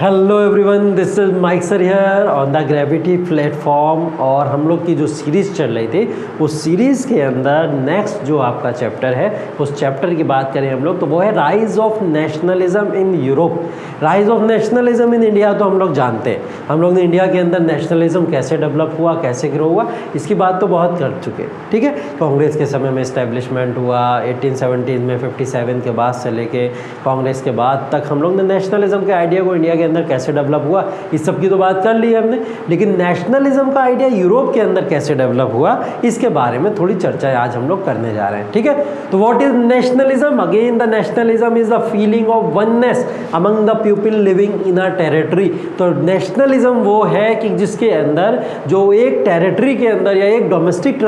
Hello everyone, this is Mike sir here on the Gravity platform. और हम लोग की जो सीरीज़ चल रही थी उस सीरीज़ के अंदर नेक्स्ट जो आपका चैप्टर है उस चैप्टर की बात करें हम लोग तो वो है rise of nationalism in Europe. Rise of nationalism in India तो हम लोग जानते हैं, हम लोग ने इंडिया के अंदर नेशनलिज्म कैसे डेवलप हुआ, कैसे ग्रो हुआ, इसकी बात तो बहुत कर चुके हैं। ठीक है, कांग्रेस के समय में इस्टेब्लिशमेंट हुआ 1817 में, 57 के बाद से लेके कांग्रेस के बाद तक हम लोग ने नेशनलिज्म के आइडिया को इंडिया के अंदर कैसे डेवलप हुआ इस सब की तो बात कर ली हमने। लेकिन नेशनलिज्म का आइडिया यूरोप के अंदर कैसे डेवलप हुआ इसके बारे में थोड़ी चर्चा आज हम लोग करने जा रहे हैं। ठीक है, तो what is nationalism? Again the nationalism is the feeling of oneness among the people living in a territory. तो नेशनलिज्म वो है कि जिसके अंदर जो एक टेरिटरी के अंदर या एक डोमेस्टिक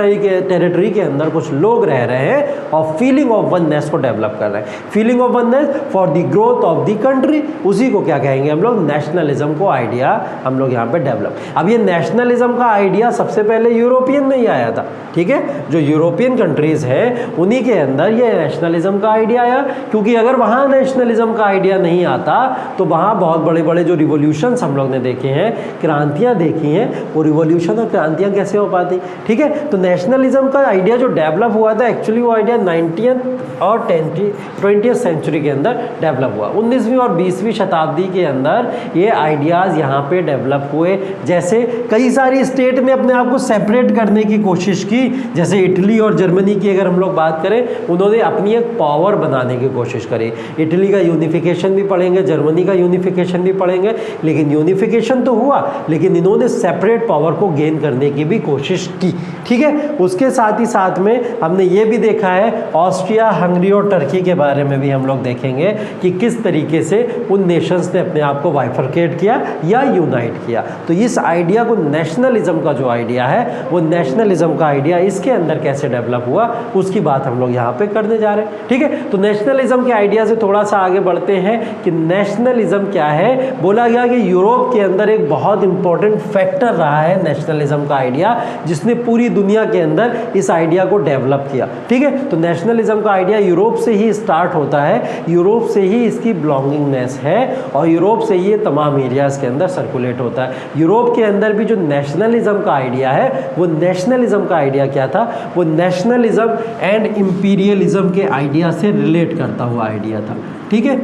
टेरिटरी के अंदर कुछ लोग रह रहे हैं और फीलिंग ऑफ वननेस को डेवलप कर रहे हैं। Feeling of oneness for the growth of the country, उसी को क्या कहेंगे हम लोग? नेशनलिज्म को आइडिया हम लोग यहाँ पे डेवलप। अब ये नेशनलिज्म का आइडिया सबसे पहले यूरोपियन में ही आया था। ठीक है, जो यूरोपियन कंट्रीज हैं उन्हीं के अंदर ये नेशनलिज्म का आइडिया आया, क्योंकि अगर वहाँ नेशनलिज्म का आइडिया नहीं आता तो वहाँ बहुत बड़े बड़े जो रिवोल्यूशंस हम लोग ने देखे हैं, क्रांतियाँ देखी हैं, वो रिवोल्यूशन और क्रांतियाँ कैसे हो पाती। ठीक है, तो नेशनलिज्म का आइडिया जो डेवलप हुआ था एक्चुअली वो आइडिया 19th और 20th सेंचुरी के अंदर डेवलप हुआ। 19वीं और 20वीं शताब्दी के अंदर ये आइडियाज़ यहाँ पे डेवलप हुए। जैसे कई सारी स्टेट ने अपने आप को सेपरेट करने की कोशिश की, जैसे इटली और जर्मनी की अगर हम लोग बात करें, उन्होंने अपनी एक पावर बनाने की कोशिश करी। इटली का यूनिफिकेशन भी पढ़ेंगे, जर्मनी का यूनिफिकेशन भी पढ़ेंगे, लेकिन यूनिफिकेशन तो हुआ लेकिन इन्होंने सेपरेट पावर को गेन करने की भी कोशिश की। ठीक है, उसके साथ ही साथ में हमने ये भी देखा है ऑस्ट्रिया, हंगरी और टर्की के बारे में भी हम लोग देखेंगे कि किस तरीके से उन नेशंस ने अपने आप को बाइफरकेट किया या यूनाइट किया। तो इस आइडिया को नेशनलिज्म का जो आइडिया है वो नेशनलिज्म का आइडिया इसके अंदर कैसे डेवलप हुआ उसकी बात हम लोग यहाँ पे करने जा रहे हैं। ठीक है, तो नेशनलिज्म के आइडिया से थोड़ा सा आगे बढ़ते हैं कि नेशनलिज्म क्या है। बोला गया कि यूरोप के अंदर एक बहुत इंपॉर्टेंट फैक्टर रहा है नेशनलिज्म का आइडिया, जिसने पूरी दुनिया के अंदर इस आइडिया को डेवलप किया। ठीक है, तो नेशनलिज्म का आइडिया यूरोप से ही स्टार्ट होता है, यूरोप से ही इसकी बिलोंगिंगनेस है और यूरोप से ये तमाम एरियाज़ के अंदर सर्कुलेट होता है। यूरोप के अंदर भी जो नेशनलिज्म का आइडिया है वो नेशनलिज्म का आइडिया क्या था? वो नेशनलिज्म एंड इंपीरियलिज्म के आइडिया से रिलेट करता हुआ आइडिया था। ठीक है,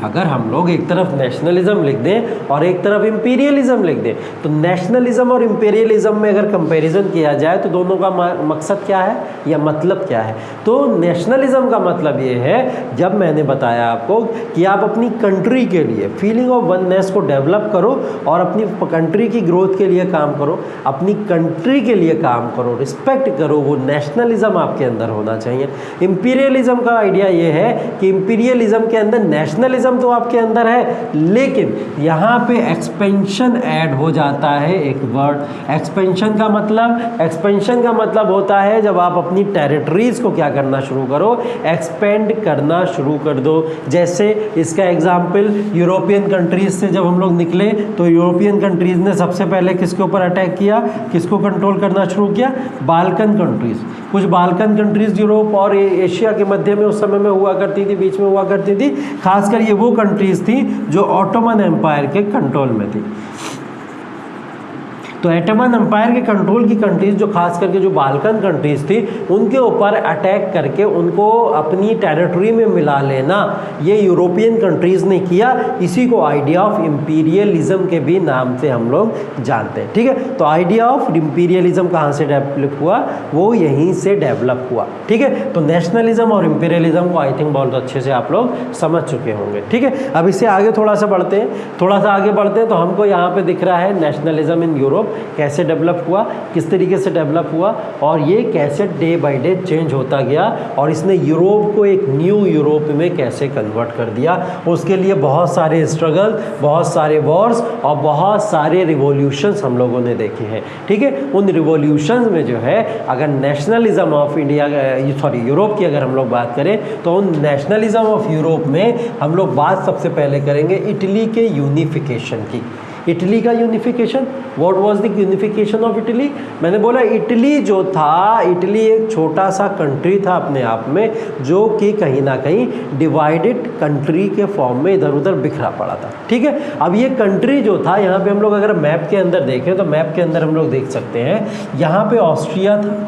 अगर हम लोग एक तरफ नेशनलिज्म लिख दें और एक तरफ इंपीरियलिज्म लिख दें तो नेशनलिज्म और इंपीरियलिज्म में अगर कंपैरिजन किया जाए तो दोनों का मकसद क्या है या मतलब क्या है? तो नेशनलिज्म का मतलब ये है, जब मैंने बताया आपको कि आप अपनी कंट्री के लिए फीलिंग ऑफ वननेस को डेवलप करो और अपनी कंट्री की ग्रोथ के लिए काम करो, अपनी कंट्री के लिए काम करो, रिस्पेक्ट करो, वो नेशनलिज्म आपके अंदर होना चाहिए। इंपीरियलिज्म का आइडिया ये है कि इंपीरियलिज्म के अंदर नेशनलिज्म तो आपके अंदर है लेकिन यहाँ पे एक्सपेंशन ऐड हो जाता है। एक वर्ड एक्सपेंशन का मतलब होता है जब आप अपनी टेरिटरीज को क्या करना शुरू करो, एक्सपेंड करना शुरू कर दो। जैसे इसका एग्जाम्पल यूरोपियन कंट्रीज से जब हम लोग निकले तो यूरोपियन कंट्रीज ने सबसे पहले किसके ऊपर अटैक किया, किसको कंट्रोल करना शुरू किया? Balkan countries. कुछ बाल्कन कंट्रीज यूरोप और एशिया के मध्य में उस समय में हुआ करती थी, बीच में हुआ करती थी। खासकर ये वो कंट्रीज थी जो ऑटोमन एम्पायर के कंट्रोल में थी। तो ऑटोमन एम्पायर के कंट्रोल की कंट्रीज जो खास करके जो बाल्कन कंट्रीज थी उनके ऊपर अटैक करके उनको अपनी टेरिटरी में मिला लेना, ये यूरोपियन कंट्रीज ने किया। इसी को आइडिया ऑफ इंपीरियलिज्म के भी नाम से हम लोग जानते हैं। ठीक है, तो आइडिया ऑफ इंपीरियलिज्म कहाँ से डेवलप हुआ? वो यहीं से डेवलप हुआ। ठीक है, तो नेशनलिज्म और इंपीरियलिज्म को आई थिंक बहुत अच्छे से आप लोग समझ चुके होंगे। ठीक है, अब इससे आगे थोड़ा सा आगे बढ़ते हैं तो हमको यहाँ पे दिख रहा है नेशनलिज्म इन यूरोप कैसे डेवलप हुआ, किस तरीके से डेवलप हुआ और ये कैसे डे बाय डे चेंज होता गया और इसने यूरोप को एक न्यू यूरोप में कैसे कन्वर्ट कर दिया। उसके लिए बहुत सारे स्ट्रगल, बहुत सारे वॉर्स और बहुत सारे रिवॉल्यूशंस हम लोगों ने देखे हैं। ठीक है, उन रिवॉल्यूशंस में जो है अगर नेशनलिज्म ऑफ इंडिया यूरोप की अगर हम लोग बात करें तो उन नेशनलिज्म ऑफ यूरोप में हम लोग बात सबसे पहले करेंगे इटली के यूनिफिकेशन की। इटली का unification, what was the unification of Italy? मैंने बोला इटली जो था, इटली एक छोटा सा कंट्री था अपने आप में, जो कि कहीं ना कहीं डिवाइडेड कंट्री के फॉर्म में इधर उधर बिखरा पड़ा था। ठीक है, अब ये कंट्री जो था, यहाँ पे हम लोग अगर मैप के अंदर देखें तो मैप के अंदर हम लोग देख सकते हैं यहाँ पे ऑस्ट्रिया था,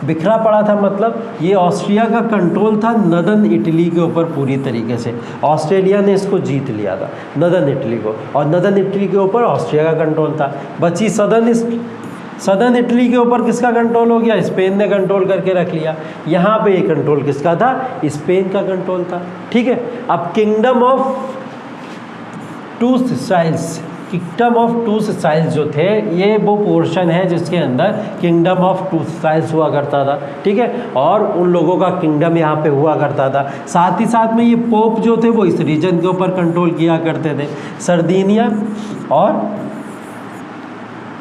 बिखरा पड़ा था, मतलब ये ऑस्ट्रिया का कंट्रोल था नदर्न इटली के ऊपर पूरी तरीके से। ऑस्ट्रेलिया ने इसको जीत लिया था, नदर्न इटली को, और नदर्न इटली के ऊपर ऑस्ट्रिया का कंट्रोल था। बची सदर्न इटली के ऊपर किसका कंट्रोल हो गया? स्पेन ने कंट्रोल करके रख लिया। यहाँ पे ये कंट्रोल किसका था? स्पेन का कंट्रोल था। ठीक है, अब kingdom of two Sicilies, kingdom of two Sicilies जो थे, ये वो पोर्शन है जिसके अंदर किंगडम ऑफ टू साइल्स हुआ करता था। ठीक है, और उन लोगों का किंगडम यहाँ पे हुआ करता था। साथ ही साथ में ये पोप जो थे वो इस रीजन के ऊपर कंट्रोल किया करते थे। सर्दिनिया और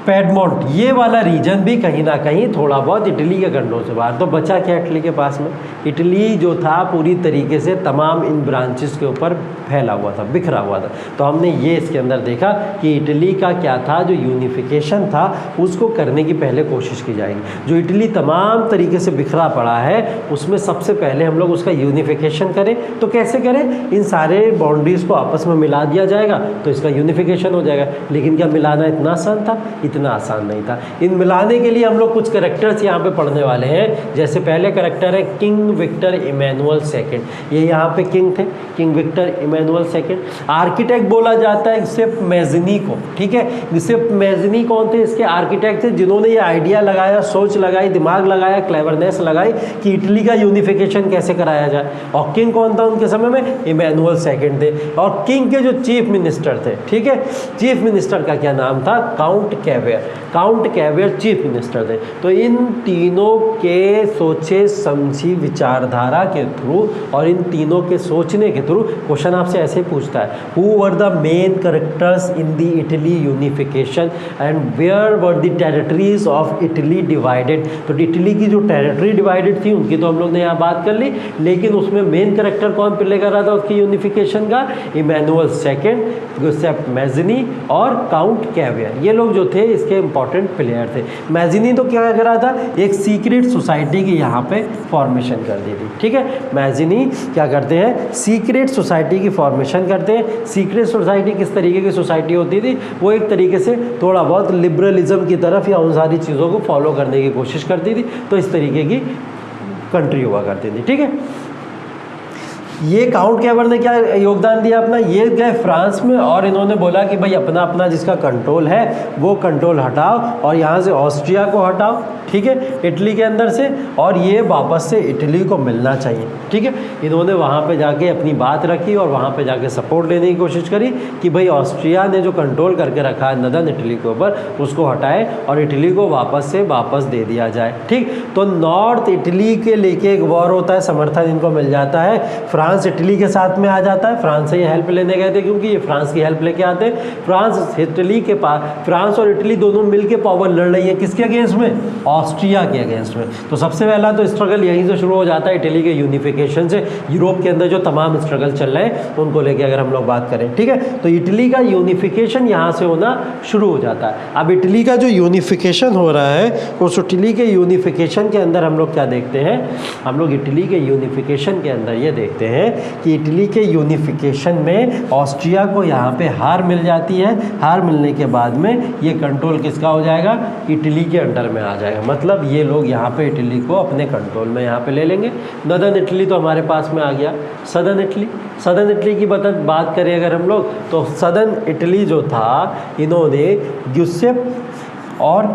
पैडमोंट, ये वाला रीजन भी कहीं ना कहीं थोड़ा बहुत इटली के कंट्रोल से बाहर। तो बचा क्या इटली के पास में? इटली जो था पूरी तरीके से तमाम इन ब्रांचेस के ऊपर फैला हुआ था, बिखरा हुआ था। तो हमने ये इसके अंदर देखा कि इटली का क्या था, जो यूनिफिकेशन था उसको करने की पहले कोशिश की जाएगी। जो इटली तमाम तरीके से बिखरा पड़ा है उसमें सबसे पहले हम लोग उसका यूनिफिकेशन करें। तो कैसे करें? इन सारे बाउंड्रीज़ को आपस में मिला दिया जाएगा तो इसका यूनिफिकेशन हो जाएगा। लेकिन क्या मिलाना इतना आसान था? इतना आसान नहीं था। इन मिलाने के लिए हम लोग कुछ कैरेक्टर्स यहाँ पे पढ़ने वाले हैं। जैसे पहले कैरेक्टर है किंग विक्टर इमैनुअल सेकंड। ये यहाँ पे किंग थे, king Victor Emmanuel second. Architect बोला जाता है गिसेप मैज़नी को। ठीक है, गिसेप मैज़नी कौन थे? इसके आर्किटेक्ट थे जिन्होंने ये आइडिया लगाया, सोच लगाई, दिमाग लगाया, क्लेवरनेस लगाई कि इटली का यूनिफिकेशन कैसे कराया जाए। और किंग कौन था उनके समय में? इमैनुअल सेकंड थे। और किंग के जो चीफ मिनिस्टर थे, ठीक है, चीफ मिनिस्टर का क्या नाम था? Count caviar. Count caviar chief minister थे। तो इन तीनों के सोचे समझी विचारधारा के थ्रू और इन तीनों के सोचने के थ्रू क्वेश्चन आपसे ऐसे पूछता है, who were the main characters in the Italy unification and where were the territories of Italy divided. तो इटली की जो टेरिटरी डिवाइडेड थी उनकी तो हम लोग ने यहाँ बात कर ली, लेकिन उसमें मेन कैरेक्टर कौन प्ले कर रहा था उसकी यूनिफिकेशन का? इमैनुअल सेकेंड, गिसेप मैज़नी और काउंट कैवियर। ये लोग जो थे इसके इंपॉर्टेंट प्लेयर थे। मैज़नी तो क्या कर रहा था? एक सीक्रेट सोसाइटी की यहाँ पे फॉर्मेशन कर दी थी। ठीक है, मैज़नी क्या करते हैं? सीक्रेट सोसाइटी की फॉर्मेशन करते हैं। सीक्रेट सोसाइटी किस तरीके की सोसाइटी होती थी? वो एक तरीके से थोड़ा बहुत लिबरलिज्म की तरफ या उन सारी चीज़ों को फॉलो करने की कोशिश करती थी। तो इस तरीके की कंट्री हुआ करती थी। ठीक है, ये काउंट कैवियर ने क्या योगदान दिया अपना? ये गए फ्रांस में और इन्होंने बोला कि भाई अपना अपना जिसका कंट्रोल है वो कंट्रोल हटाओ और यहाँ से ऑस्ट्रिया को हटाओ, ठीक है, इटली के अंदर से, और ये वापस से इटली को मिलना चाहिए। ठीक है, इन्होंने वहाँ पे जाके अपनी बात रखी और वहाँ पे जाके सपोर्ट लेने की कोशिश करी कि भाई ऑस्ट्रिया ने जो कंट्रोल करके रखा है नदर्न इटली के ऊपर उसको हटाए और इटली को वापस दे दिया जाए। ठीक, तो नॉर्थ इटली के लेके एक वॉर होता है, समर्थन इनको मिल जाता है, फ्रांस इटली के साथ में आ जाता है। फ्रांस से ये हेल्प लेने गए थे क्योंकि ये फ्रांस की हेल्प लेके आते हैं। फ्रांस इटली के पास, फ्रांस और इटली दोनों मिलके पावर लड़ रही है किसके अगेंस्ट में? ऑस्ट्रिया के अगेंस्ट में। तो सबसे पहला तो स्ट्रगल यहीं से शुरू हो जाता है इटली के यूनिफिकेशन से। यूरोप के अंदर जो तमाम स्ट्रगल चल रहे हैं उनको लेके अगर हम लोग बात करें, ठीक है, तो इटली का यूनिफिकेशन यहाँ से होना शुरू हो जाता है। अब इटली का जो यूनिफिकेशन हो रहा है उस इटली के यूनिफिकेशन के अंदर हम लोग क्या देखते हैं? हम लोग इटली के यूनिफिकेशन के अंदर ये देखते हैं कि इटली के यूनिफिकेशन में ऑस्ट्रिया को यहाँ पे हार मिल जाती है। हार मिलने के बाद में ये कंट्रोल किसका हो जाएगा? इटली के अंडर में आ जाएगा। मतलब ये लोग यहाँ पे इटली को अपने कंट्रोल में यहाँ पे ले लेंगे। नदर्न इटली तो हमारे पास में आ गया। सदर्न इटली की बात करें अगर हम लोग, तो सदर्न इटली जो था इन्होंने गियुसेप और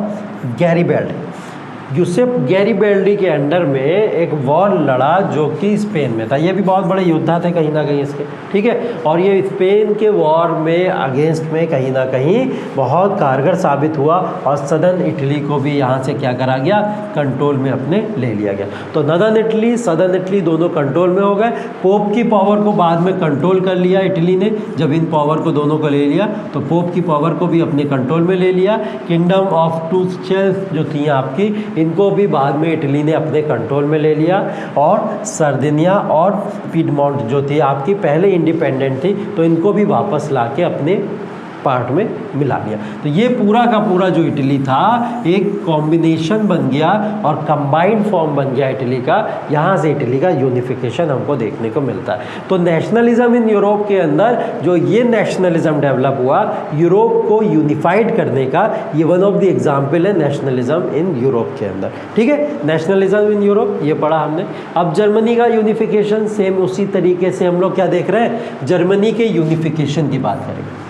गैरिबेल्डी के अंडर में एक वॉर लड़ा जो कि स्पेन में था। ये भी बहुत बड़े योद्धा थे कहीं ना कहीं इसके, ठीक है, और ये स्पेन के वॉर में अगेंस्ट में कहीं ना कहीं बहुत कारगर साबित हुआ और सदर्न इटली को भी यहाँ से क्या करा गया? कंट्रोल में अपने ले लिया गया। तो नदर्न इटली सदर्न इटली दोनों कंट्रोल में हो गए। पोप की पावर को बाद में कंट्रोल कर लिया इटली ने। जब इन पावर को दोनों को ले लिया तो पोप की पावर को भी अपने कंट्रोल में ले लिया। किंगडम ऑफ टू साइल्स जो थी आपकी, इनको भी बाद में इटली ने अपने कंट्रोल में ले लिया। और सर्दिनिया और पिडमोंट जो थी आपकी पहले इंडिपेंडेंट थी तो इनको भी वापस लाके अपने पार्ट में मिला लिया। तो ये पूरा का पूरा जो इटली था एक कॉम्बिनेशन बन गया और कंबाइंड फॉर्म बन गया इटली का। यहाँ से इटली का यूनिफिकेशन हमको देखने को मिलता है। तो नेशनलिज्म इन यूरोप के अंदर जो ये नेशनलिज्म डेवलप हुआ यूरोप को यूनिफाइड करने का, ये वन ऑफ द एग्जाम्पल है नेशनलिज्म इन यूरोप के अंदर। ठीक है, नेशनलिज्म इन यूरोप ये पढ़ा हमने। अब जर्मनी का यूनिफिकेशन सेम उसी तरीके से हम लोग क्या देख रहे हैं, जर्मनी के यूनिफिकेशन की बात करेंगे।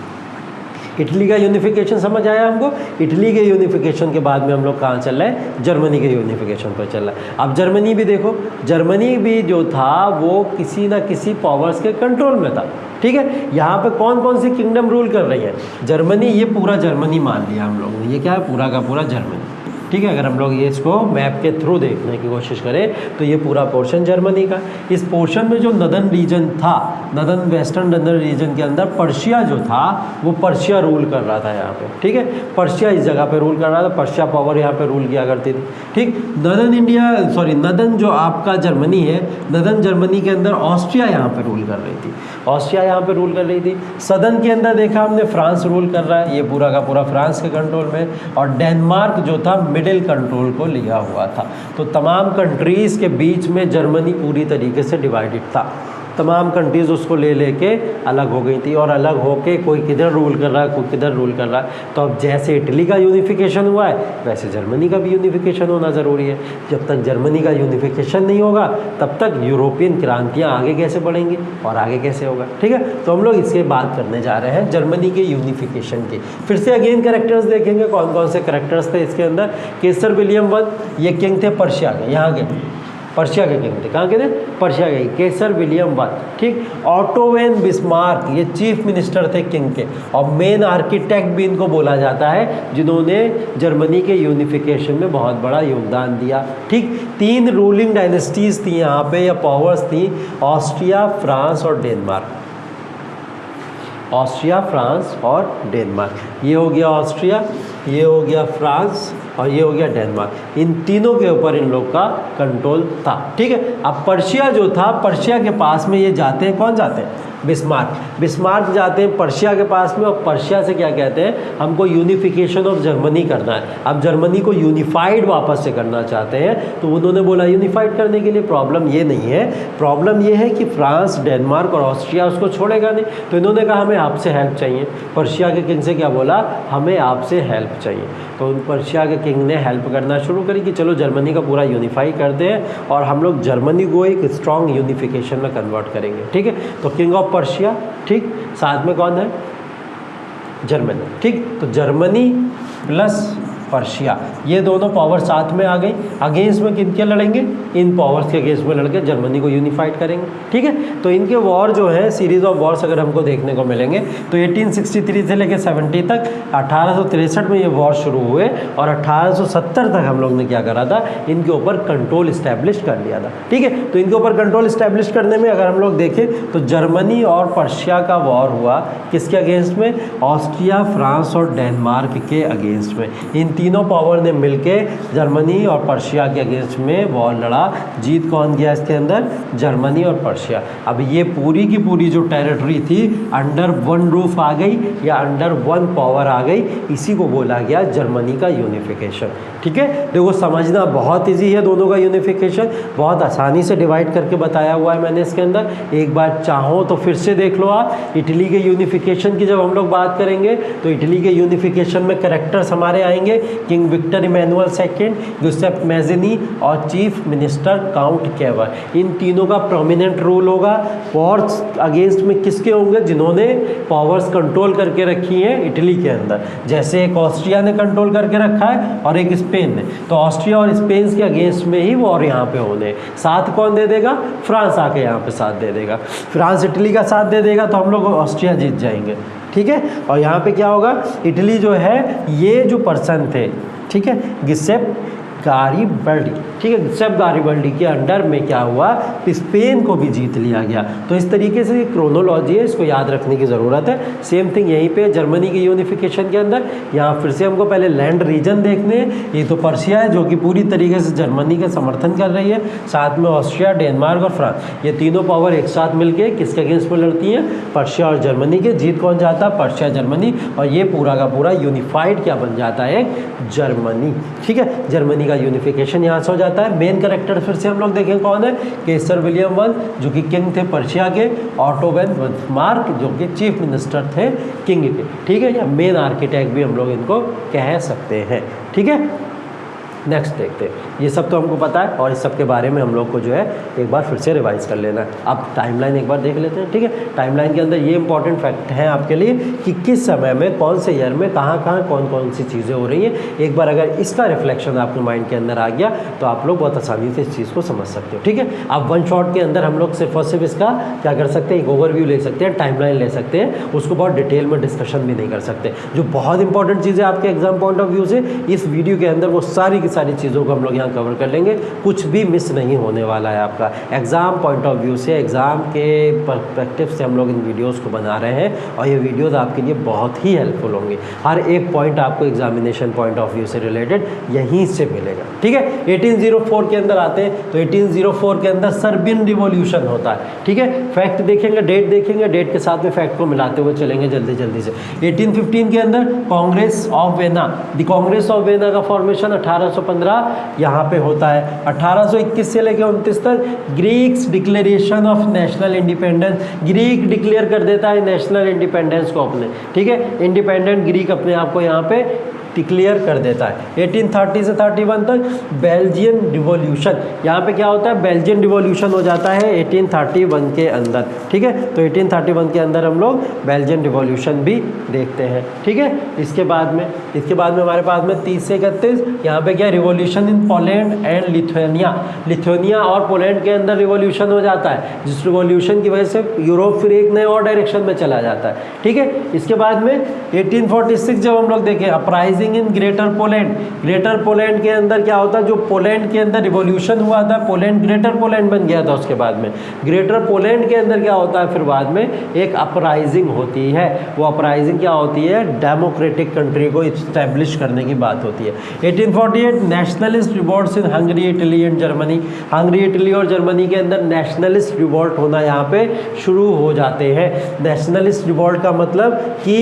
इटली का यूनिफिकेशन समझ आया हमको। इटली के यूनिफिकेशन के बाद में हम लोग कहाँ चल रहे हैं, जर्मनी के यूनिफिकेशन पर चल रहा है। अब जर्मनी भी देखो, जर्मनी भी जो था वो किसी ना किसी पावर्स के कंट्रोल में था। ठीक है, यहाँ पे कौन कौन सी किंगडम रूल कर रही है, जर्मनी, ये पूरा जर्मनी मान लिया हम लोगों ने, ये क्या है, पूरा का पूरा जर्मनी। ठीक है, अगर हम लोग ये इसको मैप के थ्रू देखने की कोशिश करें तो ये पूरा पोर्शन जर्मनी का। इस पोर्शन में जो नदर्न रीजन था, नदर्न वेस्टर्न नदर्न रीजन के अंदर पर्शिया जो था वो पर्शिया रूल कर रहा था यहाँ पे। ठीक है, पर्शिया इस जगह पे रूल कर रहा था, पर्शिया पावर यहाँ पे रूल किया करती थी। ठीक, नदर्न जो आपका जर्मनी है, नदर्न जर्मनी के अंदर ऑस्ट्रिया यहाँ पे रूल कर रही थी, ऑस्ट्रिया यहाँ पे रूल कर रही थी। सदर्न के अंदर देखा हमने फ्रांस रूल कर रहा है, ये पूरा का पूरा फ्रांस के कंट्रोल में, और डेनमार्क जो था मिडिल कंट्रोल को लिया हुआ था। तो तमाम कंट्रीज़ के बीच में जर्मनी पूरी तरीके से डिवाइडेड था, तमाम कंट्रीज़ उसको ले लेके अलग हो गई थी, और अलग होके कोई किधर रूल कर रहा है, कोई किधर रूल कर रहा है। तो अब जैसे इटली का यूनिफिकेशन हुआ है वैसे जर्मनी का भी यूनिफिकेशन होना ज़रूरी है। जब तक जर्मनी का यूनिफिकेशन नहीं होगा तब तक यूरोपियन क्रांतियाँ आगे कैसे बढ़ेंगी और आगे कैसे होगा। ठीक है, तो हम लोग इसके बात करने जा रहे हैं जर्मनी के यूनिफिकेशन की। फिर से अगेन कैरेक्टर्स देखेंगे, कौन कौन से कैरेक्टर्स थे इसके अंदर। केसर विलियम वन, ये किंग थे पर्शिया के, यहाँ के पर्शिया के किंग थे, कहाँ के थे, पर्शिया के, केसर विलियम वन। ठीक, ऑटो वेन बिस्मार्क, ये चीफ मिनिस्टर थे किंग के, और मेन आर्किटेक्ट भी इनको बोला जाता है जिन्होंने जर्मनी के यूनिफिकेशन में बहुत बड़ा योगदान दिया। ठीक, 3 रूलिंग डायनेस्टीज़ थी यहाँ पे, या पावर्स थी, ऑस्ट्रिया, फ्रांस और डेनमार्क। ऑस्ट्रिया, फ्रांस और डेनमार्क, ये हो गया ऑस्ट्रिया, ये हो गया फ्रांस और ये हो गया डेनमार्क। इन तीनों के ऊपर इन लोग का कंट्रोल था। ठीक है, अब पर्शिया जो था, पर्शिया के पास में ये जाते हैं, कौन जाते हैं, बिस्मार्क जाते हैं पर्शिया के पास में, और पर्शिया से क्या कहते हैं, हमको यूनिफिकेशन ऑफ जर्मनी करना है। अब जर्मनी को यूनिफाइड वापस से करना चाहते हैं, तो उन्होंने बोला यूनिफाइड करने के लिए प्रॉब्लम ये नहीं है, प्रॉब्लम ये है कि फ्रांस, डेनमार्क और ऑस्ट्रिया उसको छोड़ेगा नहीं। तो इन्होंने कहा हमें आपसे हेल्प चाहिए। पर्शिया के किंग से क्या बोला, हमें आपसे हेल्प चाहिए। तो पर्शिया के किंग ने हेल्प करना शुरू करी कि चलो जर्मनी का पूरा यूनिफाई करते हैं और हम लोग जर्मनी को एक स्ट्रॉन्ग यूनिफिकेशन में कन्वर्ट करेंगे। ठीक है, तो किंग ऑफ पर्शिया, ठीक, साथ में कौन है, जर्मनी। ठीक, तो जर्मनी प्लस पर्शिया, ये दोनों पावर साथ में आ गई। अगेंस्ट में किनके लड़ेंगे, इन पावर्स के अगेंस्ट में लड़के जर्मनी को यूनिफाइड करेंगे। ठीक है, तो इनके वॉर जो है, सीरीज़ ऑफ वॉर्स अगर हमको देखने को मिलेंगे तो 1863 से लेकर 70 तक, 1863 में ये वॉर शुरू हुए और 1870 तक हम लोग ने क्या करा था, इनके ऊपर कंट्रोल इस्टेब्लिश कर लिया था। ठीक है, तो इनके ऊपर कंट्रोल इस्टेब्लिश करने में अगर हम लोग देखें तो जर्मनी और पर्शिया का वॉर हुआ किसके अगेंस्ट में, ऑस्ट्रिया, फ्रांस और डेनमार्क के अगेंस्ट में। इन तीनों पावर ने मिलके जर्मनी और पर्शिया के अगेंस्ट में वॉर लड़ा। जीत कौन गया इसके अंदर, जर्मनी और पर्शिया। अब ये पूरी की पूरी जो टेरिटरी थी अंडर वन रूफ आ गई या अंडर वन पावर आ गई, इसी को बोला गया जर्मनी का यूनिफिकेशन। ठीक है, देखो समझना बहुत ईजी है, दोनों का यूनिफिकेशन बहुत आसानी से डिवाइड करके बताया हुआ है मैंने इसके अंदर। एक बार चाहो तो फिर से देख लो आप। इटली के यूनिफिकेशन की जब हम लोग बात करेंगे तो इटली के यूनिफिकेशन में कैरेक्टर्स हमारे आएंगे, king Victor Emmanuel second, Giuseppe Mazzini और चीफ मिनिस्टर काउंट केवर। इन तीनों का प्रोमिनेंट रोल होगा। वॉर्स अगेंस्ट में किसके होंगे, जिन्होंने पावर्स कंट्रोल करके रखी हैं इटली के अंदर। जैसे एक ऑस्ट्रिया ने कंट्रोल करके रखा है और एक स्पेन ने, तो ऑस्ट्रिया और स्पेन के अगेंस्ट में ही वॉर यहाँ पे होने। साथ कौन दे देगा, फ्रांस आके यहाँ पे साथ दे देगा। फ्रांस इटली का साथ दे देगा तो हम लोग ऑस्ट्रिया जीत जाएंगे। ठीक है, और यहाँ पे क्या होगा, इटली जो है, ये जो पर्सन थे, ठीक है, गिसेप गारिबल्डी, ठीक है, जब गारिबल्डी के अंडर में क्या हुआ, स्पेन को भी जीत लिया गया। तो इस तरीके से क्रोनोलॉजी है, इसको याद रखने की ज़रूरत है। सेम थिंग यहीं पे जर्मनी की यूनिफिकेशन के अंदर, यहाँ फिर से हमको पहले लैंड रीजन देखने हैं। ये तो पर्शिया है जो कि पूरी तरीके से जर्मनी का समर्थन कर रही है, साथ में ऑस्ट्रिया, डेनमार्क और फ्रांस, ये तीनों पावर एक साथ मिलके किसके अगेंस्ट में लड़ती हैं, पर्शिया और जर्मनी के। जीत कौन जाता है, पर्शिया जर्मनी, और ये पूरा का पूरा यूनिफाइड क्या बन जाता है, जर्मनी। ठीक है, जर्मनी का यूनिफिकेशन यहाँ से हो जाता है। मेन कैरेक्टर फिर से हम लोग देखें कौन है, केसर विलियम वन जो कि किंग थे पर्शिया के, ऑटो वन बिस्मार्क जो कि चीफ मिनिस्टर थे किंग के। ठीक है, या मेन आर्किटेक्ट भी हम लोग इनको कह सकते हैं। ठीक है, नेक्स्ट देखते हैं। ये सब तो हमको पता है और इस सब के बारे में हम लोग को जो है एक बार फिर से रिवाइज कर लेना है। अब टाइमलाइन एक बार देख लेते हैं। ठीक है, टाइमलाइन के अंदर ये इंपॉर्टेंट फैक्ट है आपके लिए कि किस समय में, कौन से ईयर में, कहाँ कहाँ कौन कौन सी चीज़ें हो रही हैं। एक बार अगर इसका रिफ्लेक्शन आपके माइंड के अंदर आ गया तो आप लोग बहुत आसानी से इस चीज़ को समझ सकते हो। ठीक है, अब वन शॉट के अंदर हम लोग सिर्फ और सिर्फ इसका क्या कर सकते हैं, एक ओवरव्यू ले सकते हैं, टाइमलाइन ले सकते हैं, उसको बहुत डिटेल में डिस्कशन भी नहीं कर सकते। जो बहुत इंपॉर्टेंट चीज़ें आपके एग्जाम पॉइंट ऑफ व्यू से इस वीडियो के अंदर, वो सारी की सारी चीज़ों को हम लोग यहाँ कवर कर लेंगे। कुछ भी मिस नहीं होने वाला है आपका एग्ज़ाम पॉइंट ऑफ व्यू से, एग्ज़ाम के पर्सपेक्टिव से हम लोग इन वीडियोस को बना रहे हैं और ये वीडियोस आपके लिए बहुत ही हेल्पफुल होंगे। हर एक पॉइंट आपको एग्जामिनेशन पॉइंट ऑफ व्यू से रिलेटेड यहीं से मिलेगा। ठीक है, 1804 के अंदर आते हैं तो 1804 के अंदर सर्बियन रिवॉल्यूशन होता है। ठीक है, फैक्ट देखेंगे, डेट देखेंगे, डेट के साथ में फैक्ट को मिलाते हुए चलेंगे जल्दी जल्दी से। 1815 के अंदर Congress of vena, the Congress of vena का फॉर्मेशन 1815 यहाँ पे होता है। 1821 से लेकर 29 तक Greeks declaration of national independence, Greek declare कर देता है नेशनल इंडिपेंडेंस को अपने। ठीक है, इंडिपेंडेंट ग्रीक अपने आप को यहाँ पे डिक्लेयर कर देता है। 1830 से 31 तक बेल्जियन रिवॉल्यूशन, यहाँ पे क्या होता है, बेल्जियन रिवॉल्यूशन हो जाता है 1831 के अंदर। ठीक है, तो 1831 के अंदर हम लोग बेल्जियन रिवॉल्यूशन भी देखते हैं। ठीक है, इसके बाद में हमारे पास में 30 से 31 यहाँ पे क्या, revolution in Poland and Lithuania, Lithuania और पोलैंड के अंदर रिवॉल्यूशन हो जाता है, जिस रिवॉल्यूशन की वजह से यूरोप फिर एक नए और डायरेक्शन में चला जाता है। ठीक है, इसके बाद में 1846 जब हम लोग देखें uprising in greater Poland, greater Poland के अंदर क्या होता है, जो पोलैंड के अंदर रिवॉल्यूशन हुआ था, पोलैंड ग्रेटर पोलैंड बन गया था। उसके बाद में ग्रेटर पोलैंड के अंदर क्या होता है, फिर बाद में एक अपराइजिंग होती है। वो अपराइजिंग क्या होती है, डेमोक्रेटिक कंट्री को इस्टेब्लिश करने की बात होती है। 1848 nationalist revolts in Hungary, Italy and Germany, Hungary, Italy और जर्मनी के अंदर नेशनलिस्ट रिवॉल्ट होना यहाँ पे शुरू हो जाते हैं। नेशनलिस्ट रिवॉल्ट का मतलब कि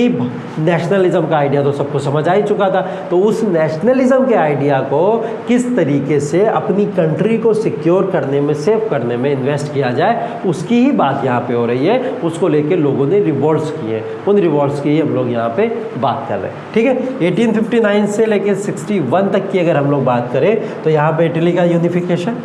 नेशनलिज्म का आइडिया तो सबको समझ आ ही चुका था, तो उस नेशनलिज्म के आइडिया को किस तरीके से अपनी कंट्री को सिक्योर करने में, सेव करने में इन्वेस्ट किया जाए, उसकी ही बात यहाँ पे हो रही है। उसको लेकर लोगों ने रिवॉल्ट्स किए, उन रिवॉल्ट्स की ही हम लोग यहाँ पे बात कर रहे हैं। ठीक है, 1859 से लेकर 61 तक की अगर हम लोग बात करें तो यहाँ पे इटली का यूनिफिकेशन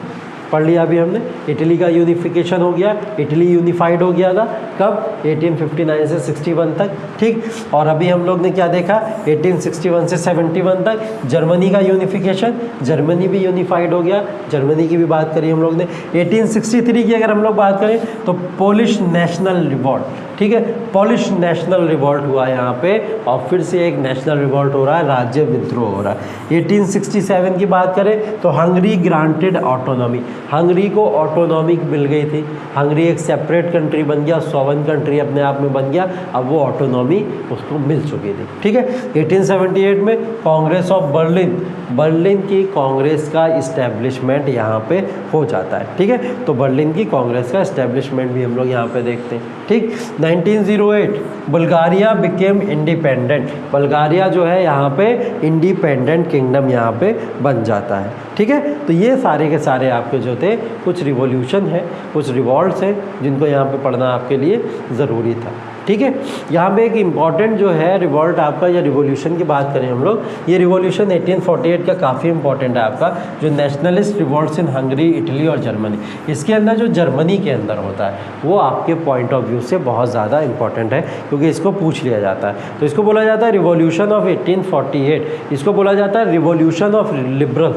पढ़ लिया अभी हमने, इटली का यूनिफिकेशन हो गया, इटली यूनिफाइड हो गया था कब, 1859 से 61 तक। ठीक, और अभी हम लोग ने क्या देखा, 1861 से 71 तक जर्मनी का यूनिफिकेशन, जर्मनी भी यूनिफाइड हो गया, जर्मनी की भी बात करी हम लोग ने। 1863 की अगर हम लोग बात करें तो पोलिश नेशनल रिवॉल्ट, ठीक है, पोलिश नेशनल रिवॉल्ट हुआ यहाँ पे, और फिर से एक नेशनल रिवॉल्ट हो रहा है, राज्य विद्रोह हो रहा है। 1867 की बात करें तो हंगरी ग्रांटेड ऑटोनॉमी, हंगरी को ऑटोनॉमी मिल गई थी, हंगरी एक सेपरेट कंट्री बन गया, सॉवरेन कंट्री अपने आप में बन गया, अब वो ऑटोनॉमी उसको मिल चुकी थी। ठीक है, 1878 में कांग्रेस ऑफ बर्लिन, बर्लिन की कांग्रेस का इस्टेब्लिशमेंट यहाँ पे हो जाता है। ठीक है, तो बर्लिन की कांग्रेस का इस्टेब्लिशमेंट भी हम लोग यहाँ पे देखते हैं। ठीक, 1908 बुल्गारिया बिकेम इंडिपेंडेंट, बुल्गारिया जो है यहाँ पे इंडिपेंडेंट किंगडम यहाँ पे बन जाता है। ठीक है, तो ये सारे के सारे आपके जो थे कुछ रिवॉल्यूशन है, कुछ रिवॉल्ट्स हैं जिनको यहाँ पे पढ़ना आपके लिए ज़रूरी था। ठीक है, यहाँ पे एक इम्पॉर्टेंट जो है रिवॉल्ट आपका, या रिवॉल्यूशन की बात करें हम लोग, ये रिवॉल्यूशन 1848 का काफ़ी इंपॉर्टेंट है आपका, जो नेशनलिस्ट रिवॉल्ट्स इन हंगरी, इटली और जर्मनी, इसके अंदर जो जर्मनी के अंदर होता है वो आपके पॉइंट ऑफ व्यू से बहुत ज़्यादा इंपॉर्टेंट है, क्योंकि इसको पूछ लिया जाता है। तो इसको बोला जाता है रिवॉल्यूशन ऑफ 1848, इसको बोला जाता है रिवॉल्यूशन ऑफ लिबरल,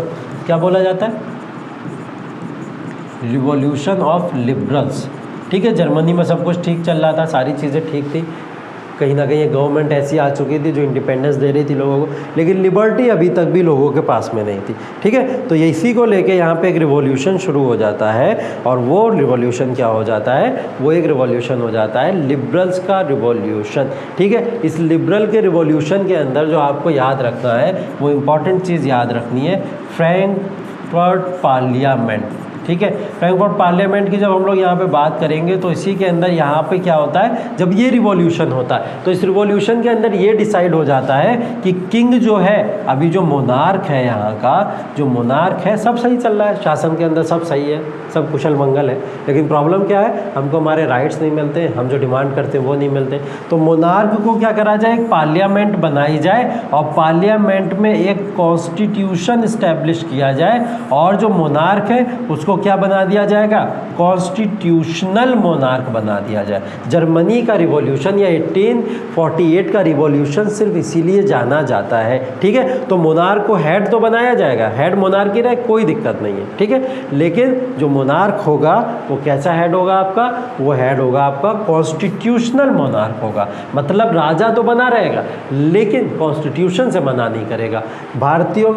क्या बोला जाता है, रिवॉल्यूशन ऑफ लिबरल्स। ठीक है, जर्मनी में सब कुछ ठीक चल रहा था, सारी चीज़ें ठीक थी, कहीं ना कहीं गवर्नमेंट ऐसी आ चुकी थी जो इंडिपेंडेंस दे रही थी लोगों को, लेकिन लिबर्टी अभी तक भी लोगों के पास में नहीं थी। ठीक है, तो ये इसी को लेके यहाँ पे एक रिवॉल्यूशन शुरू हो जाता है, और वो रिवॉल्यूशन क्या हो जाता है, वो एक रिवॉल्यूशन हो जाता है लिबरल्स का रिवॉल्यूशन। ठीक है, इस लिबरल के रिवॉल्यूशन के अंदर जो आपको याद रखना है, वो इम्पॉर्टेंट चीज़ याद रखनी है, फ्रैंकफर्ट पार्लियामेंट। ठीक है, फ्रैंकफर्ट पार्लियामेंट की जब हम लोग यहाँ पे बात करेंगे तो इसी के अंदर यहाँ पे क्या होता है, जब ये रिवॉल्यूशन होता है तो इस रिवॉल्यूशन के अंदर ये डिसाइड हो जाता है कि किंग जो है, अभी जो मोनार्क है यहाँ का जो मोनार्क है, सब सही चल रहा है, शासन के अंदर सब सही है, सब कुशल मंगल है, लेकिन प्रॉब्लम क्या है, हमको हमारे राइट्स नहीं मिलते, हम जो डिमांड करते हैं वो नहीं मिलते। तो मोनार्क को क्या करा जाए, एक पार्लियामेंट बनाई जाए और पार्लियामेंट में एक कॉन्स्टिट्यूशन इस्टेब्लिश किया जाए, और जो मोनार्क है उसको क्या बना दिया जाएगा, कॉन्स्टिट्यूशनल मोनार्क बना दिया जाए। जर्मनी का रिवॉल्यूशन या 1848 का रिवॉल्यूशन सिर्फ इसीलिए जाना जाता है। ठीक है, तो मोनार्क को हेड तो बनाया जाएगा, हेड मोनार्क ही रहे, कोई दिक्कत नहीं है। ठीक है, लेकिन जो मोनार्क होगा वो कैसा हेड होगा आपका, वो हेड होगा आपका कॉन्स्टिट्यूशनल मोनार्क होगा, मतलब राजा तो बना रहेगा लेकिन कॉन्स्टिट्यूशन से मना नहीं करेगा। भारतीयों,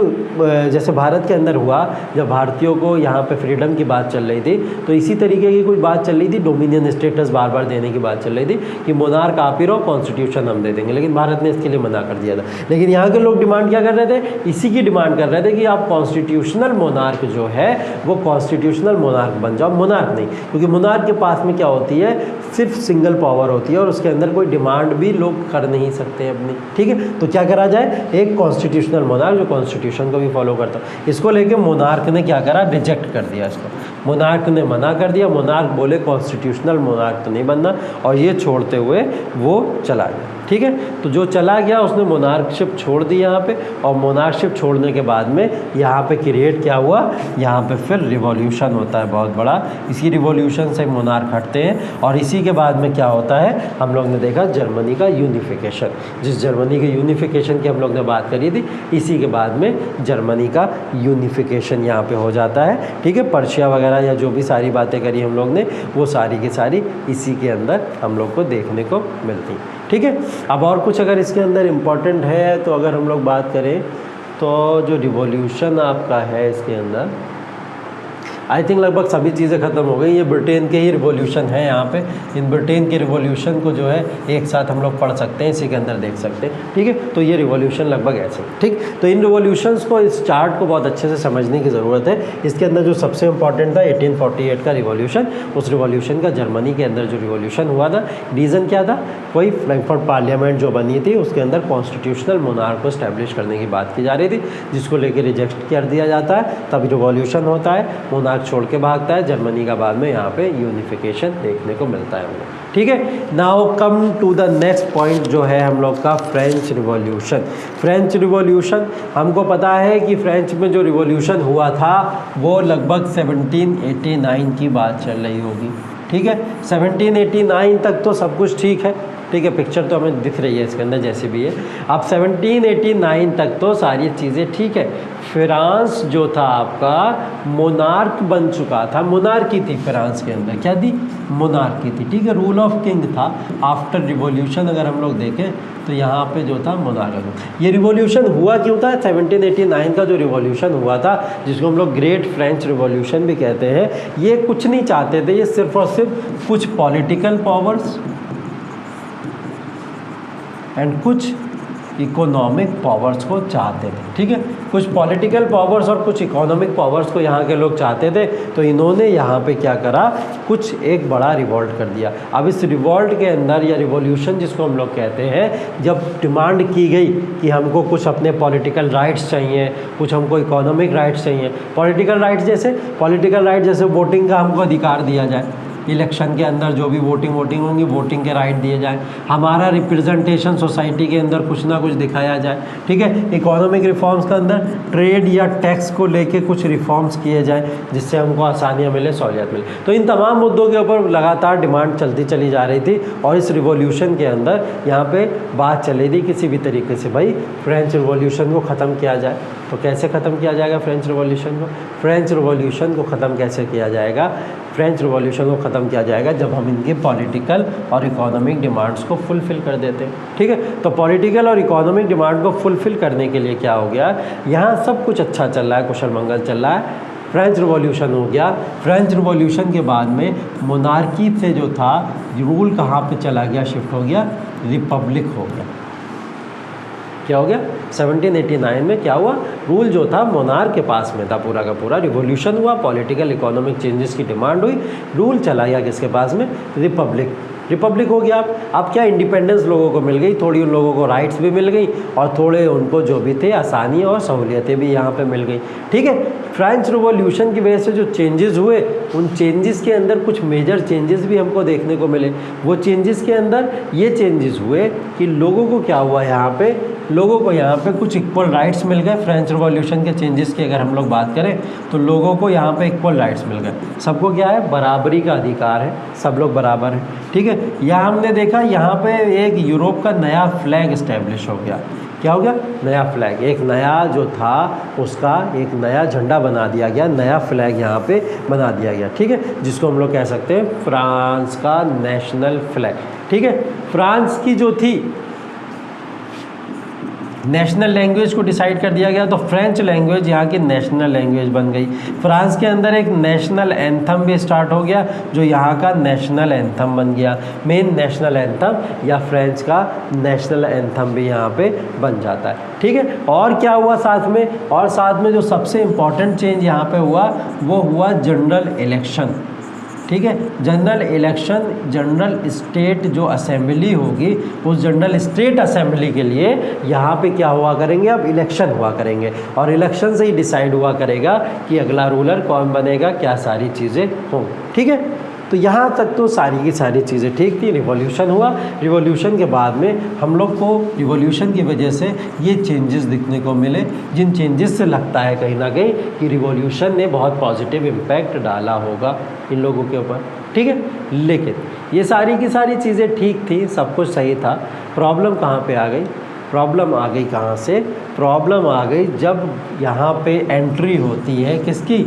जैसे भारत के अंदर हुआ, जब भारतीयों को यहाँ पे फ्रीडम की बात चल रही थी, तो इसी तरीके की कुछ बात चल रही थी, डोमिनियन स्टेटस बार बार देने की बात चल रही थी कि मोनार्क आप ही रहो, कॉन्स्टिट्यूशन हम दे देंगे, लेकिन भारत ने इसके लिए मना कर दिया था। लेकिन यहाँ के लोग डिमांड क्या कर रहे थे, इसी की डिमांड कर रहे थे कि आप कॉन्स्टिट्यूशनल मोनार्क जो है वो कॉन्स्टिट्यूशनल मोनार्क बन जाओ, मोनार्क नहीं, क्योंकि मोनार्क के पास में क्या होती है, सिर्फ सिंगल पावर होती है और उसके अंदर कोई डिमांड भी लोग कर नहीं सकते अपनी। ठीक है, तो क्या करा जाए, एक कॉन्स्टिट्यूशनल मोनार्क जो कॉन्स्टिट्यूशन को भी फॉलो करता है। इसको लेके मोनार्क ने क्या करा, रिजेक्ट कर दिया इसको, मोनार्क ने मना कर दिया, मोनार्क बोले कॉन्स्टिट्यूशनल मोनार्क तो नहीं बनना, और ये छोड़ते हुए वो चला गया। ठीक है, तो जो चला गया उसने मोनार्कशिप छोड़ दी यहाँ पे, और मोनार्कशिप छोड़ने के बाद में यहाँ पे क्रिएट क्या हुआ, यहाँ पे फिर रिवॉल्यूशन होता है बहुत बड़ा, इसी रिवॉल्यूशन से मोनार्क हटते हैं, और इसी के बाद में क्या होता है, हम लोग ने देखा जर्मनी का यूनिफिकेशन। जिस जर्मनी के यूनिफिकेशन की हम लोग ने बात करी थी, इसी के बाद में जर्मनी का यूनिफिकेशन यहाँ पे हो जाता है। ठीक है, पर्शिया वगैरह या जो भी सारी बातें करी हम लोग ने, वो सारी की सारी इसी के अंदर हम लोग को देखने को मिलती। ठीक है, अब और कुछ अगर इसके अंदर इम्पॉर्टेंट है तो अगर हम लोग बात करें तो जो रिवॉल्यूशन आपका है इसके अंदर, आई थिंक लगभग सभी चीज़ें ख़त्म हो गई। ये ब्रिटेन के ही रिवॉल्यूशन है यहाँ पे, इन ब्रिटेन के रिवॉल्यूशन को जो है एक साथ हम लोग पढ़ सकते हैं, इसी के अंदर देख सकते हैं। ठीक है, तो ये रिवॉल्यूशन लगभग ऐसे। ठीक, तो इन रिवॉल्यूशंस को, इस चार्ट को बहुत अच्छे से समझने की ज़रूरत है। इसके अंदर जो सबसे इंपॉर्टेंट था 1848 का रिवॉल्यूशन, उस रिवॉल्यूशन का जर्मनी के अंदर जो रिवॉल्यूशन हुआ था, रीज़न क्या था, कोई फ्रैंकफर्ट पार्लियामेंट जो बनी थी उसके अंदर कॉन्स्टिट्यूशनल मोनार्क को स्टैब्लिश करने की बात की जा रही थी, जिसको लेकर रिजेक्ट कर दिया जाता है, तब रिवॉल्यूशन होता है, मोनार्क छोड़ के भागता है, जर्मनी का बाद में यहाँ पे यूनिफिकेशन देखने को मिलता है हमको। ठीक है, now come to the next point जो है हम लोग का फ्रेंच रिवॉल्यूशन। फ्रेंच रिवॉल्यूशन, हमको पता है कि फ्रेंच में जो रिवॉल्यूशन हुआ था वो लगभग 1789 की बात चल रही होगी। ठीक है, 1789 तक तो सब कुछ ठीक है। ठीक है, पिक्चर तो हमें दिख रही है इसके अंदर जैसे भी है। अब 1789 तक तो सारी चीज़ें ठीक है। फ्रांस जो था आपका मोनार्क बन चुका था, मोनार्की थी फ्रांस के अंदर, क्या थी, मोनार्की थी। ठीक है, रूल ऑफ किंग था। आफ्टर रिवॉल्यूशन अगर हम लोग देखें तो यहाँ पे जो था मोनार्क। ये रिवॉल्यूशन हुआ क्यों था, 1789 का जो रिवॉल्यूशन हुआ था, जिसको हम लोग ग्रेट फ्रेंच रिवॉल्यूशन भी कहते हैं, ये कुछ नहीं चाहते थे, ये सिर्फ और सिर्फ कुछ पॉलिटिकल पावर्स एंड कुछ इकोनॉमिक पावर्स को चाहते थे। ठीक है, कुछ पॉलिटिकल पावर्स और कुछ इकोनॉमिक पावर्स को यहाँ के लोग चाहते थे, तो इन्होंने यहाँ पे क्या करा, कुछ एक बड़ा रिवॉल्ट कर दिया। अब इस रिवॉल्ट के अंदर या रिवॉल्यूशन जिसको हम लोग कहते हैं, जब डिमांड की गई कि हमको कुछ अपने पॉलिटिकल राइट्स चाहिए, कुछ हमको इकोनॉमिक राइट्स चाहिए। पॉलिटिकल राइट्स जैसे वोटिंग का हमको अधिकार दिया जाए, इलेक्शन के अंदर जो भी वोटिंग होंगी, वोटिंग के राइट दिए जाएं, हमारा रिप्रेजेंटेशन सोसाइटी के अंदर कुछ ना कुछ दिखाया जाए। ठीक है, इकोनॉमिक रिफॉर्म्स के अंदर ट्रेड या टैक्स को लेके कुछ रिफॉर्म्स किए जाएं, जिससे हमको आसानियाँ मिले, सहूलियत मिले। तो इन तमाम मुद्दों के ऊपर लगातार डिमांड चलती चली जा रही थी, और इस रिवॉल्यूशन के अंदर यहाँ पे बात चल रही थी किसी भी तरीके से भाई फ्रेंच रिवॉल्यूशन को ख़त्म किया जाए। तो कैसे ख़त्म किया जाएगा फ्रेंच रिवॉल्यूशन को? फ्रेंच रिवॉल्यूशन को ख़त्म कैसे किया जाएगा? फ्रेंच रिवॉल्यूशन को ख़त्म किया जाएगा जब हम इनके पॉलिटिकल और इकोनॉमिक डिमांड्स को फुलफ़िल कर देते हैं, ठीक है। तो पॉलिटिकल और इकोनॉमिक डिमांड को फुलफ़िल करने के लिए क्या हो गया, यहाँ सब कुछ अच्छा चल रहा है, कुशल मंगल चल रहा है, फ्रेंच रिवॉल्यूशन हो गया। फ्रेंच रिवॉल्यूशन के बाद में मोनार्की से जो था रूल कहाँ पे चला गया, शिफ्ट हो गया, रिपब्लिक हो गया। क्या हो गया? 1789 में क्या हुआ, रूल जो था मोनार्क के पास में था पूरा का पूरा, रिवॉल्यूशन हुआ, पॉलिटिकल इकोनॉमिक चेंजेस की डिमांड हुई, रूल चला गया किसके पास में, रिपब्लिक। रिपब्लिक हो गया। अब क्या इंडिपेंडेंस लोगों को मिल गई, थोड़ी उन लोगों को राइट्स भी मिल गई और थोड़े उनको जो भी थे आसानी और सहूलियतें भी यहाँ पे मिल गई, ठीक है। फ्रेंच रिवॉल्यूशन की वजह से जो चेंजेस हुए, उन चेंजेस के अंदर कुछ मेजर चेंजेस भी हमको देखने को मिले। वो चेंजेस के अंदर ये चेंजेस हुए कि लोगों को क्या हुआ, यहाँ पे लोगों को यहाँ पे कुछ इक्वल राइट्स मिल गए। फ्रेंच रिवॉल्यूशन के चेंजेस की अगर हम लोग बात करें तो लोगों को यहाँ पे इक्वल राइट्स मिल गए। सबको क्या है, बराबरी का अधिकार है, सब लोग बराबर हैं, ठीक है। यहाँ हमने देखा यहाँ पे एक यूरोप का नया फ्लैग इस्टेब्लिश हो गया। क्या हो गया? नया फ्लैग, एक नया जो था उसका एक नया झंडा बना दिया गया, नया फ्लैग यहाँ पे बना दिया गया, ठीक है, जिसको हम लोग कह सकते हैं फ्रांस का नेशनल फ्लैग, ठीक है। फ्रांस की जो थी नेशनल लैंग्वेज को डिसाइड कर दिया गया, तो फ्रेंच लैंग्वेज यहाँ की नेशनल लैंग्वेज बन गई। फ्रांस के अंदर एक नेशनल एंथम भी स्टार्ट हो गया जो यहाँ का नेशनल एंथम बन गया, मेन नेशनल एंथम या फ्रेंच का नेशनल एंथम भी यहाँ पे बन जाता है, ठीक है। और क्या हुआ साथ में, और साथ में जो सबसे इम्पॉर्टेंट चेंज यहाँ पे हुआ वो हुआ जनरल इलेक्शन, ठीक है। जनरल इलेक्शन, जनरल स्टेट जो असेंबली होगी उस जनरल स्टेट असेंबली के लिए यहाँ पे क्या हुआ करेंगे, अब इलेक्शन हुआ करेंगे और इलेक्शन से ही डिसाइड हुआ करेगा कि अगला रूलर कौन बनेगा, क्या सारी चीज़ें हों, ठीक है। तो यहाँ तक तो सारी की सारी चीज़ें ठीक थी। रिवॉल्यूशन हुआ, रिवॉल्यूशन के बाद में हम लोग को रिवॉल्यूशन की वजह से ये चेंजेस दिखने को मिले, जिन चेंजेस से लगता है कहीं ना कहीं कि रिवॉल्यूशन ने बहुत पॉजिटिव इम्पैक्ट डाला होगा इन लोगों के ऊपर, ठीक है। लेकिन ये सारी की सारी चीज़ें ठीक थी, सब कुछ सही था। प्रॉब्लम कहाँ पे आ गई? प्रॉब्लम आ गई कहाँ से? प्रॉब्लम आ गई जब यहाँ पे एंट्री होती है किसकी,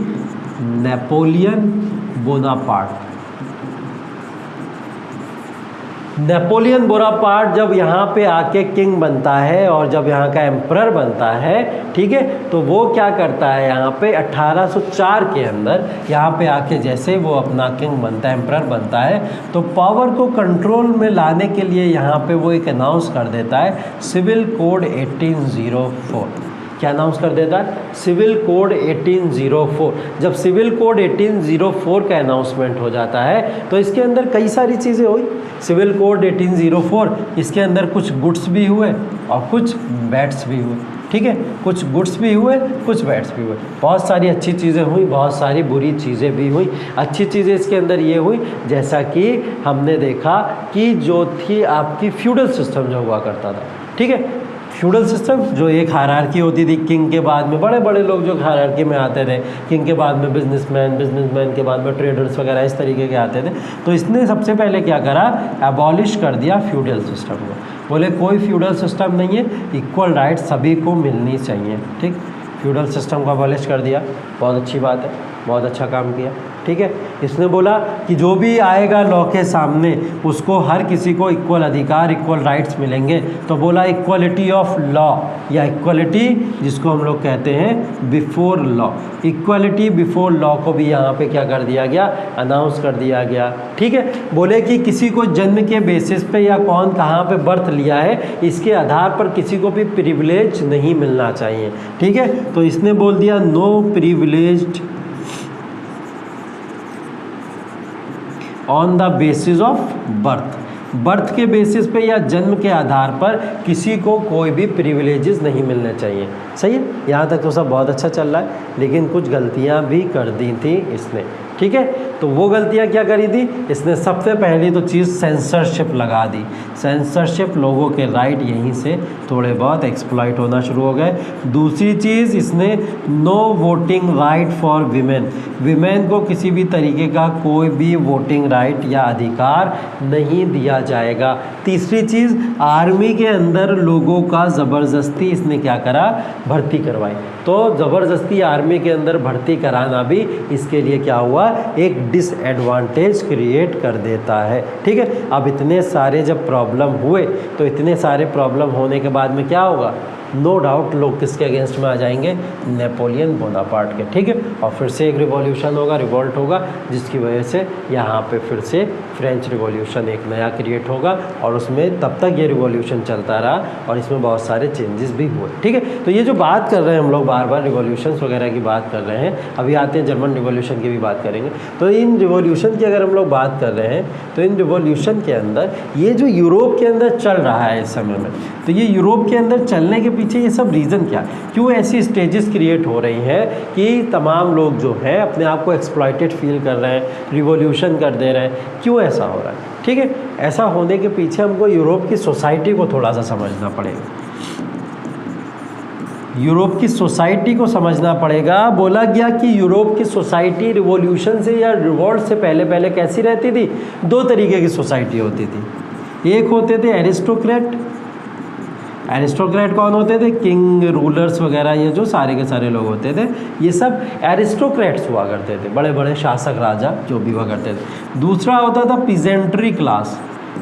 नेपोलियन बोनापार्ट। नेपोलियन बोनापार्ट जब यहाँ पे आके किंग बनता है और जब यहाँ का एम्परर बनता है, ठीक है, तो वो क्या करता है यहाँ पे 1804 के अंदर यहाँ पे आके जैसे वो अपना किंग बनता है, एम्परर बनता है, तो पावर को कंट्रोल में लाने के लिए यहाँ पे वो एक अनाउंस कर देता है सिविल कोड 1804। क्या अनाउंस कर देता है? Civil code 1804। जब सिविल कोड 1804 का अनाउंसमेंट हो जाता है तो इसके अंदर कई सारी चीज़ें हुई। सिविल कोड 1804, इसके अंदर कुछ गुड्स भी हुए और कुछ बैड्स भी हुए, ठीक है, कुछ गुड्स भी हुए, कुछ बैड्स भी हुए। बहुत सारी अच्छी चीज़ें हुई, बहुत सारी बुरी चीज़ें भी हुई। अच्छी चीज़ें इसके अंदर ये हुई जैसा कि हमने देखा कि जो थी आपकी फ्यूडल सिस्टम जो हुआ करता था, ठीक है, फ्यूडल सिस्टम जो एक हायरार्की होती थी, किंग के बाद में बड़े बड़े लोग जो हायरार्की में आते थे, किंग के बाद में बिजनेसमैन के बाद में ट्रेडर्स वगैरह इस तरीके के आते थे। तो इसने सबसे पहले क्या करा, एबॉलिश कर दिया फ्यूडल सिस्टम को। बोले कोई फ्यूडल सिस्टम नहीं है, इक्वल राइट सभी को मिलनी चाहिए, ठीक। फ्यूडल सिस्टम को एबॉलिश कर दिया, बहुत अच्छी बात है, बहुत अच्छा काम किया, ठीक है। इसने बोला कि जो भी आएगा लॉ के सामने उसको हर किसी को इक्वल अधिकार, इक्वल राइट्स मिलेंगे। तो बोला इक्वलिटी ऑफ लॉ या इक्वलिटी जिसको हम लोग कहते हैं before law, equality before law को भी यहाँ पे क्या कर दिया गया, अनाउंस कर दिया गया, ठीक है। बोले कि किसी को जन्म के बेसिस पे या कौन कहाँ पे बर्थ लिया है इसके आधार पर किसी को भी प्रिविलेज नहीं मिलना चाहिए, ठीक है। तो इसने बोल दिया no privileged on the basis of birth, birth के बेसिस पे या जन्म के आधार पर किसी को कोई भी प्रिविलेजेस नहीं मिलने चाहिए। सही है, यहाँ तक तो सब बहुत अच्छा चल रहा है, लेकिन कुछ गलतियाँ भी कर दी थी इसने, ठीक है। तो वो गलतियाँ क्या करी थी, इसने सबसे पहली तो चीज़ सेंसरशिप लगा दी। सेंसरशिप, लोगों के राइट यहीं से थोड़े बहुत एक्सप्लॉइट होना शुरू हो गए। दूसरी चीज़, इसने no voting right for women, women को किसी भी तरीके का कोई भी वोटिंग राइट या अधिकार नहीं दिया जाएगा। तीसरी चीज़, आर्मी के अंदर लोगों का ज़बरदस्ती इसने क्या करा, भर्ती करवाई। तो ज़बरदस्ती आर्मी के अंदर भर्ती कराना भी इसके लिए क्या हुआ, एक डिसएडवांटेज क्रिएट कर देता है। ठीक है, अब इतने सारे जब प्रॉब्लम हुए तो इतने सारे प्रॉब्लम होने के बाद में क्या होगा, नो डाउट लोग किसके अगेंस्ट में आ जाएंगे, नेपोलियन बोनापार्ट के। ठीक है, और फिर से एक रिवॉल्यूशन होगा, रिवोल्ट होगा, जिसकी वजह से यहाँ पे फिर से फ्रेंच रिवॉल्यूशन एक नया क्रिएट होगा और उसमें तब तक ये रिवॉल्यूशन चलता रहा और इसमें बहुत सारे चेंजेस भी हुए। ठीक है, तो ये जो बात कर रहे हैं हम लोग बार बार रिवॉल्यूशंस वगैरह की बात कर रहे हैं, अभी आते हैं जर्मन रिवॉल्यूशन की भी बात करेंगे। तो इन रिवॉल्यूशन की अगर हम लोग बात कर रहे हैं तो इन रिवॉल्यूशन के अंदर ये जो यूरोप के अंदर चल रहा है इस समय में, तो ये यूरोप के अंदर चलने के पीछे ये सब रीज़न क्या है, क्यों ऐसी स्टेजेस क्रिएट हो रही हैं कि तमाम लोग जो हैं अपने आप को एक्सप्लॉइटेड फील कर रहे हैं, रिवॉल्यूशन कर दे रहे हैं, क्यों ऐसा हो रहा है। ठीक है, ऐसा होने के पीछे हमको यूरोप की सोसाइटी को थोड़ा सा समझना पड़ेगा, यूरोप की सोसाइटी को समझना पड़ेगा। बोला गया कि यूरोप की सोसाइटी रिवॉल्यूशन से या रिवॉल्ट से पहले पहले कैसी रहती थी, दो तरीके की सोसाइटी होती थी। एक होते थे एरिस्टोक्रेट, एरिस्टोक्रेट कौन होते थे, किंग, रूलर्स वगैरह, ये जो सारे के सारे लोग होते थे ये सब एरिस्टोक्रेट्स हुआ करते थे, बड़े बड़े शासक राजा जो भी हुआ करते थे। दूसरा होता था पीजेंट्री क्लास,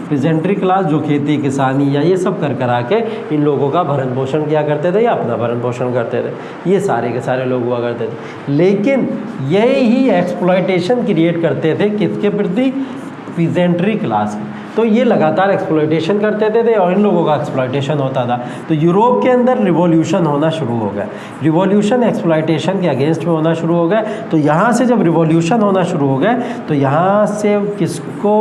पीजेंट्री क्लास जो खेती किसानी या ये सब कर करा के इन लोगों का भरण पोषण किया करते थे या अपना भरण पोषण करते थे, ये सारे के सारे लोग हुआ करते थे। लेकिन यही ही एक्सप्लॉयटेशन क्रिएट करते थे किसके प्रति, पीजेंट्री क्लास। तो ये लगातार एक्सप्लॉयटेशन करते थे और इन लोगों का एक्सप्लॉयटेशन होता था। तो यूरोप के अंदर रिवॉल्यूशन होना शुरू हो गया, रिवॉल्यूशन एक्सप्लॉयटेशन के अगेंस्ट में होना शुरू हो गया। तो यहाँ से जब रिवॉल्यूशन होना शुरू हो गया तो यहाँ से किसको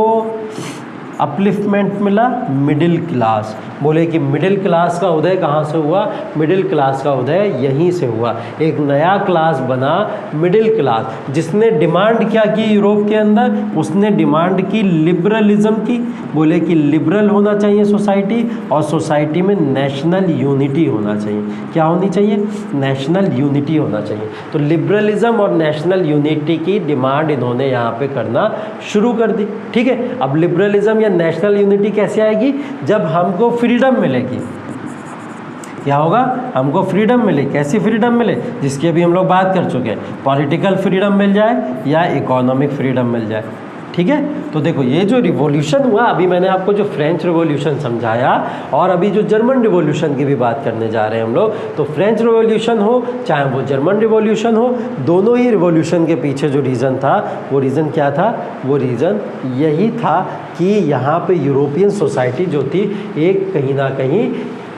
अपलिफ्टमेंट मिला, मिडिल क्लास। बोले कि मिडिल क्लास का उदय कहाँ से हुआ, मिडिल क्लास का उदय यहीं से हुआ। एक नया क्लास बना मिडिल क्लास, जिसने डिमांड क्या की यूरोप के अंदर, उसने डिमांड की लिबरलिज्म की। बोले कि लिबरल होना चाहिए सोसाइटी और सोसाइटी में नेशनल यूनिटी होना चाहिए। क्या होनी चाहिए, नेशनल यूनिटी होना चाहिए। तो लिबरलिज्म और नेशनल यूनिटी की डिमांड इन्होंने यहाँ पे करना शुरू कर दी। ठीक है, अब लिबरलिज्म या नेशनल यूनिटी कैसे आएगी, जब हमको फ्रीडम मिलेगी। क्या होगा, हमको फ्रीडम मिले। कैसी फ्रीडम मिले, जिसकी अभी हम लोग बात कर चुके हैं, पॉलिटिकल फ्रीडम मिल जाए या इकोनॉमिक फ्रीडम मिल जाए। ठीक है, तो देखो ये जो रिवॉल्यूशन हुआ, अभी मैंने आपको जो फ्रेंच रिवॉल्यूशन समझाया और अभी जो जर्मन रिवॉल्यूशन की भी बात करने जा रहे हैं हम लोग, तो फ्रेंच रिवॉल्यूशन हो चाहे वो जर्मन रिवॉल्यूशन हो, दोनों ही रिवॉल्यूशन के पीछे जो रीज़न था, वो रीज़न क्या था, वो रीज़न यही था कि यहाँ पे यूरोपियन सोसाइटी जो थी एक कहीं ना कहीं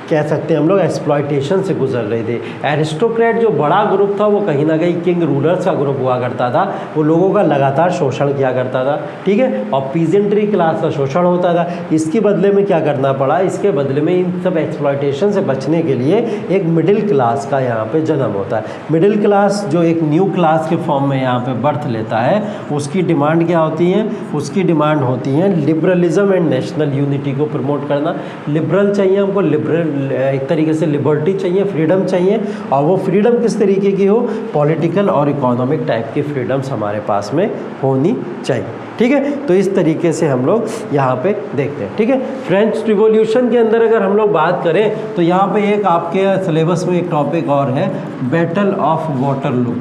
कह सकते हैं हम लोग एक्सप्लॉयटेशन से गुजर रहे थे। एरिस्टोक्रेट जो बड़ा ग्रुप था वो कहीं ना कहीं किंग रूलर्स का ग्रुप हुआ करता था, वो लोगों का लगातार शोषण किया करता था। ठीक है, और पीजेंट्री क्लास का शोषण होता था। इसके बदले में क्या करना पड़ा, इसके बदले में इन सब एक्सप्लॉयटेशन से बचने के लिए एक मिडिल क्लास का यहाँ पे जन्म होता है। मिडिल क्लास जो एक न्यू क्लास के फॉर्म में यहाँ पे बर्थ लेता है, उसकी डिमांड क्या होती है, उसकी डिमांड होती है लिबरलिज्म एंड नेशनल यूनिटी को प्रमोट करना। लिबरल चाहिए हमको, लिबरल एक तरीके से लिबर्टी चाहिए, फ्रीडम चाहिए, और वो फ्रीडम किस तरीके की हो, पॉलिटिकल और इकोनॉमिक टाइप की फ्रीडम्स हमारे पास में होनी चाहिए। ठीक है, तो इस तरीके से हम लोग यहाँ पे देखते हैं। ठीक है, फ्रेंच रिवॉल्यूशन के अंदर अगर हम लोग बात करें तो यहाँ पे एक आपके सिलेबस में एक टॉपिक और है, बैटल ऑफ वाटरलू।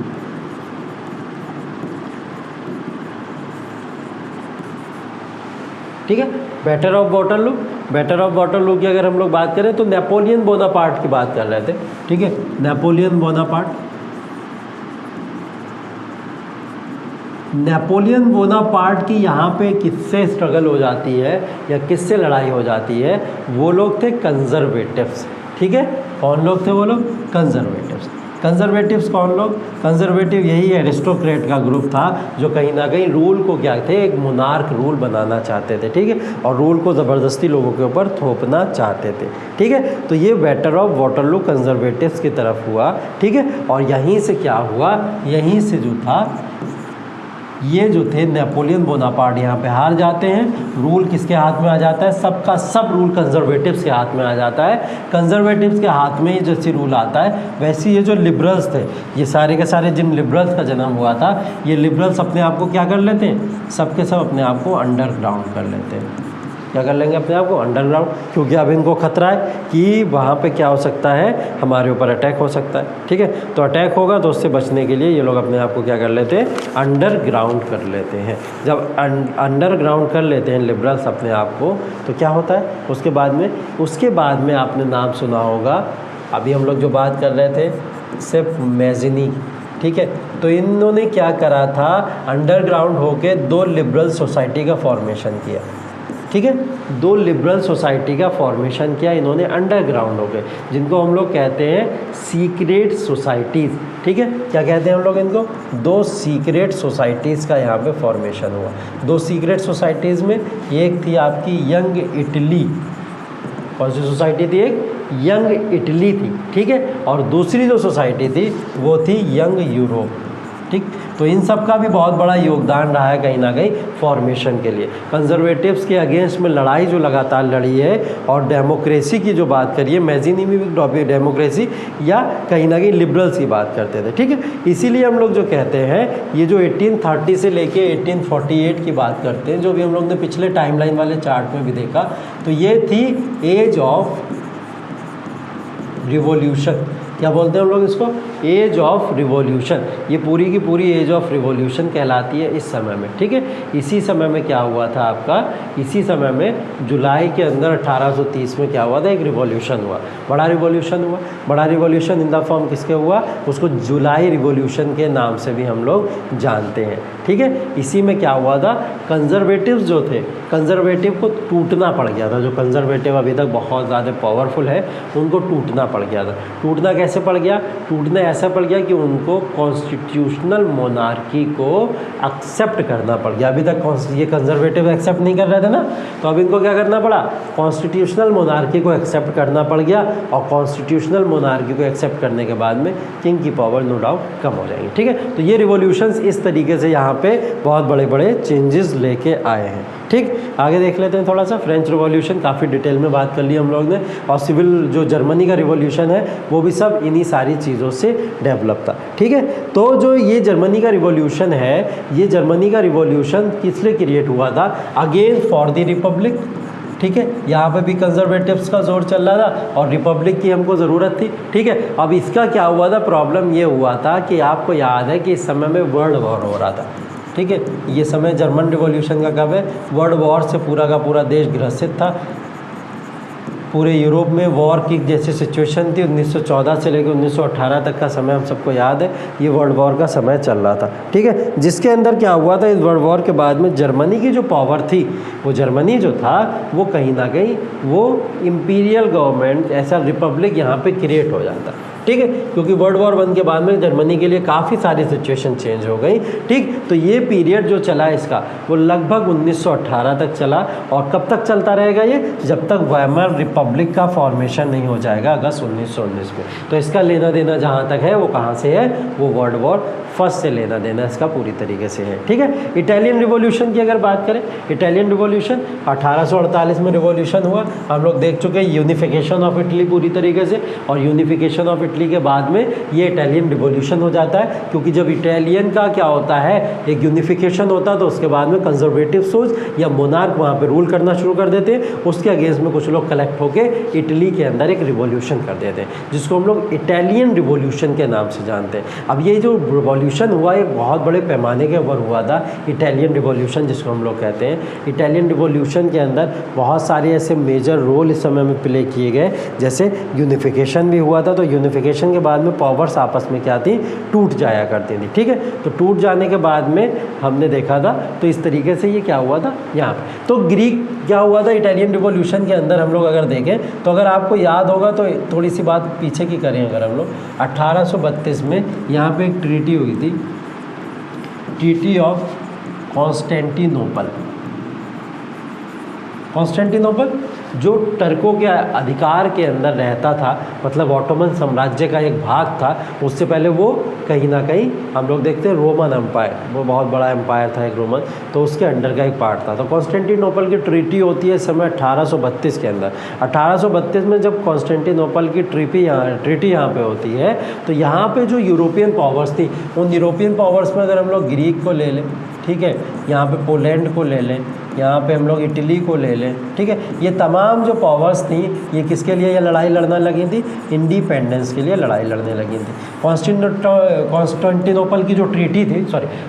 ठीक है, battle of Waterloo, battle of Waterloo की अगर हम लोग बात करें तो नेपोलियन बोनापार्ट की बात कर रहे थे। ठीक है, नेपोलियन बोनापार्ट, नेपोलियन बोनापार्ट की यहाँ पे किससे स्ट्रगल हो जाती है या किससे लड़ाई हो जाती है, वो लोग थे कंजर्वेटिव्स। ठीक है, कौन लोग थे वो लोग, कंजर्वेटिव्स। कंजर्वेटिव्स कौन लोग, कंजर्वेटिव यही एरिस्टोक्रेट का ग्रुप था जो कहीं ना कहीं रूल को क्या थे, एक मोनार्क रूल बनाना चाहते थे। ठीक है, और रूल को ज़बरदस्ती लोगों के ऊपर थोपना चाहते थे। ठीक है, तो ये बैटल ऑफ वाटरलू कंजर्वेटिव्स की तरफ हुआ। ठीक है, और यहीं से क्या हुआ, यहीं से जो था ये जो थे नेपोलियन बोनापार्ट यहाँ पे हार जाते हैं। रूल किसके हाथ में आ जाता है? सबका सब रूल कंजर्वेटिव्स के हाथ में आ जाता है। कंजर्वेटिव्स के हाथ में ही जैसे रूल आता है वैसे ये जो लिबरल्स थे, ये सारे के सारे जिन लिबरल्स का जन्म हुआ था, ये लिबरल्स अपने आप को क्या कर लेते हैं? सब के सब अपने आप को अंडरग्राउंड कर लेते हैं। क्या कर लेंगे? अपने आप को अंडरग्राउंड, क्योंकि अब इनको खतरा है कि वहाँ पे क्या हो सकता है, हमारे ऊपर अटैक हो सकता है। ठीक है, तो अटैक होगा तो उससे बचने के लिए ये लोग अपने आप को क्या कर लेते हैं? अंडरग्राउंड कर लेते हैं। जब अंडरग्राउंड कर लेते हैं लिबरल्स अपने आप को, तो क्या होता है उसके बाद में आपने नाम सुना होगा, अभी हम लोग जो बात कर रहे थे सिर्फ मैजिनी। ठीक है, तो इन्होंने क्या करा था? अंडरग्राउंड होके 2 लिबरल सोसाइटी का फॉर्मेशन किया। ठीक है, 2 लिबरल सोसाइटी का फॉर्मेशन किया इन्होंने अंडरग्राउंड हो गए, जिनको हम लोग कहते हैं सीक्रेट सोसाइटीज़। ठीक है, क्या कहते हैं हम लोग इनको? 2 सीक्रेट सोसाइटीज़ का यहाँ पे फॉर्मेशन हुआ। 2 सीक्रेट सोसाइटीज़ में एक थी आपकी यंग इटली। कौन सी सोसाइटी थी? एक यंग इटली थी। ठीक है, और दूसरी जो सोसाइटी थी वो थी यंग यूरोप। ठीक, तो इन सब का भी बहुत बड़ा योगदान रहा है कहीं ना कहीं फॉर्मेशन के लिए। कंजर्वेटिव्स के अगेंस्ट में लड़ाई जो लगातार लड़ी है, और डेमोक्रेसी की जो बात करिए, मैजिनी में भी डेमोक्रेसी या कहीं ना कहीं लिबरल्स की बात करते थे। ठीक है, इसीलिए हम लोग जो कहते हैं ये जो 1830 से लेके 1848 की बात करते हैं, जो भी हम लोग ने पिछले टाइमलाइन वाले चार्ट में भी देखा, तो ये थी एज ऑफ रिवॉल्यूशन। क्या बोलते हैं हम लोग इसको? Age of revolution. ये पूरी की पूरी एज ऑफ रिवॉल्यूशन कहलाती है इस समय में। ठीक है, इसी समय में क्या हुआ था आपका? इसी समय में जुलाई के अंदर 1830 में क्या हुआ था? एक रिवॉल्यूशन हुआ, बड़ा रिवॉल्यूशन हुआ। बड़ा रिवॉल्यूशन इन द फॉर्म किसके हुआ? उसको जुलाई रिवॉल्यूशन के नाम से भी हम लोग जानते हैं। ठीक है, इसी में क्या हुआ था? कंजर्वेटिव्स जो थे, कंजर्वेटिव को टूटना पड़ गया था। जो कंजर्वेटिव अभी तक बहुत ज़्यादा पावरफुल है, उनको टूटना पड़ गया था। टूटना कैसे पड़ गया? टूटना ऐसा पड़ गया कि उनको कॉन्स्टिट्यूशनल मोनार्की को एक्सेप्ट करना पड़ गया। अभी तक ये कंजर्वेटिव एक्सेप्ट नहीं कर रहे थे ना, तो अब इनको क्या करना पड़ा? कॉन्स्टिट्यूशनल मोनार्की को एक्सेप्ट करना पड़ गया, और कॉन्स्टिट्यूशनल मोनार्की को एक्सेप्ट करने के बाद में किंग की पावर नो डाउट कम हो जाएगी। ठीक है, तो ये रिवॉल्यूशंस इस तरीके से यहाँ पे बहुत बड़े बड़े चेंजेस लेके आए हैं। ठीक, आगे देख लेते हैं थोड़ा सा। फ्रेंच रिवॉल्यूशन काफ़ी डिटेल में बात कर ली हम लोग ने, और सिविल जो जर्मनी का रिवॉल्यूशन है वो भी सब इन्हीं सारी चीज़ों से डेवलप था। ठीक है, तो जो ये जर्मनी का रिवॉल्यूशन है, ये जर्मनी का रिवॉल्यूशन किस लिए क्रिएट हुआ था? Again for the Republic. ठीक है, यहाँ पे भी कंजर्वेटिव्स का जोर चल रहा था और रिपब्लिक की हमको ज़रूरत थी। ठीक है, अब इसका क्या हुआ था? प्रॉब्लम ये हुआ था कि आपको याद है कि इस समय में वर्ल्ड वॉर हो रहा था। ठीक है, ये समय जर्मन रिवॉल्यूशन का कब है? वर्ल्ड वॉर से पूरा का पूरा देश ग्रसित था। पूरे यूरोप में वॉर की जैसी सिचुएशन थी। 1914 से लेकर 1918 तक का समय हम सबको याद है, ये वर्ल्ड वॉर का समय चल रहा था। ठीक है, जिसके अंदर क्या हुआ था? इस वर्ल्ड वॉर के बाद में जर्मनी की जो पावर थी, वो जर्मनी जो था वो कहीं ना कहीं वो इम्पीरियल गवर्नमेंट, ऐसा रिपब्लिक यहाँ पे क्रिएट हो जाता। ठीक है, क्योंकि वर्ल्ड वॉर 1 के बाद में जर्मनी के लिए काफ़ी सारी सिचुएशन चेंज हो गई। ठीक, तो ये पीरियड जो चला इसका वो लगभग 1918 तक चला। और कब तक चलता रहेगा ये? जब तक वाइमर रिपब्लिक का फॉर्मेशन नहीं हो जाएगा अगस्त 1919 में। तो इसका लेना देना जहाँ तक है वो कहाँ से है? वो वर्ल्ड वॉर फर्स्ट से लेना देना इसका पूरी तरीके से है। ठीक है, इटालियन रिवॉल्यूशन की अगर बात करें, इटालियन रिवॉल्यूशन 1848 में रिवॉल्यूशन हुआ। हम लोग देख चुके हैं यूनिफिकेशन ऑफ इटली पूरी तरीके से, और यूनिफिकेशन ऑफ इटली के बाद में ये इटालियन रिवॉल्यूशन हो जाता है। क्योंकि जब इटालियन का क्या होता है, एक यूनिफिकेशन होता है, तो उसके बाद में कंजर्वेटिव सोच या मोनार्क वहाँ पे रूल करना शुरू कर देते हैं। उसके अगेंस्ट में कुछ लोग कलेक्ट होकर इटली के अंदर एक रिवॉल्यूशन कर देते हैं, जिसको हम लोग इटालियन रिवॉल्यूशन के नाम से जानते हैं। अब ये जो रिवॉल्यूशन हुआ ये बहुत बड़े पैमाने के ऊपर हुआ था, इटालियन रिवॉल्यूशन जिसको हम लोग कहते हैं। इटालियन रिवॉल्यूशन के अंदर बहुत सारे ऐसे मेजर रोल इस समय में प्ले किए गए, जैसे यूनिफिकेशन भी हुआ था। तो यूनिफिकेशन के बाद में पावर्स आपस में क्या थी? टूट जाया करती थी। ठीक है, तो टूट जाने के बाद में हमने देखा था, तो इस तरीके से ये क्या हुआ था यहाँ पे। तो ग्रीक क्या हुआ था इटालियन रिवॉल्यूशन के अंदर? हम लोग अगर देखें तो अगर आपको याद होगा तो थोड़ी सी बात पीछे की करें अगर हम लोग, 1832 में यहाँ पे एक ट्रीटी हुई थी, ट्रीटी ऑफ कॉन्स्टेंटिनोपल। कॉन्स्टेंटिनोपल जो टर्कों के अधिकार के अंदर रहता था, मतलब ऑटोमन साम्राज्य का एक भाग था। उससे पहले वो कहीं ना कहीं हम लोग देखते हैं रोमन एम्पायर, वो बहुत बड़ा एम्पायर था एक रोमन, तो उसके अंडर का एक पार्ट था। तो कॉन्स्टेंटिनोपल की ट्रीटी होती है इस समय 1832 के अंदर। 1832 में जब कॉन्स्टेंटिनोपल की ट्रीटी यहाँ पे होती है, तो यहाँ पे जो यूरोपियन पावर्स थी, उन यूरोपियन पावर्स में अगर हम लोग ग्रीक को ले लें, ठीक है, यहाँ पे पोलैंड को ले लें, यहाँ पे हम लोग इटली को ले लें, ठीक है, ये तमाम जो पावर्स थी ये किसके लिए ये लड़ाई लड़ना लगी थी? इंडिपेंडेंस के लिए लड़ाई लड़ने लगी थी। कॉन्स्टेंटिनोपल की जो ट्रीटी थी,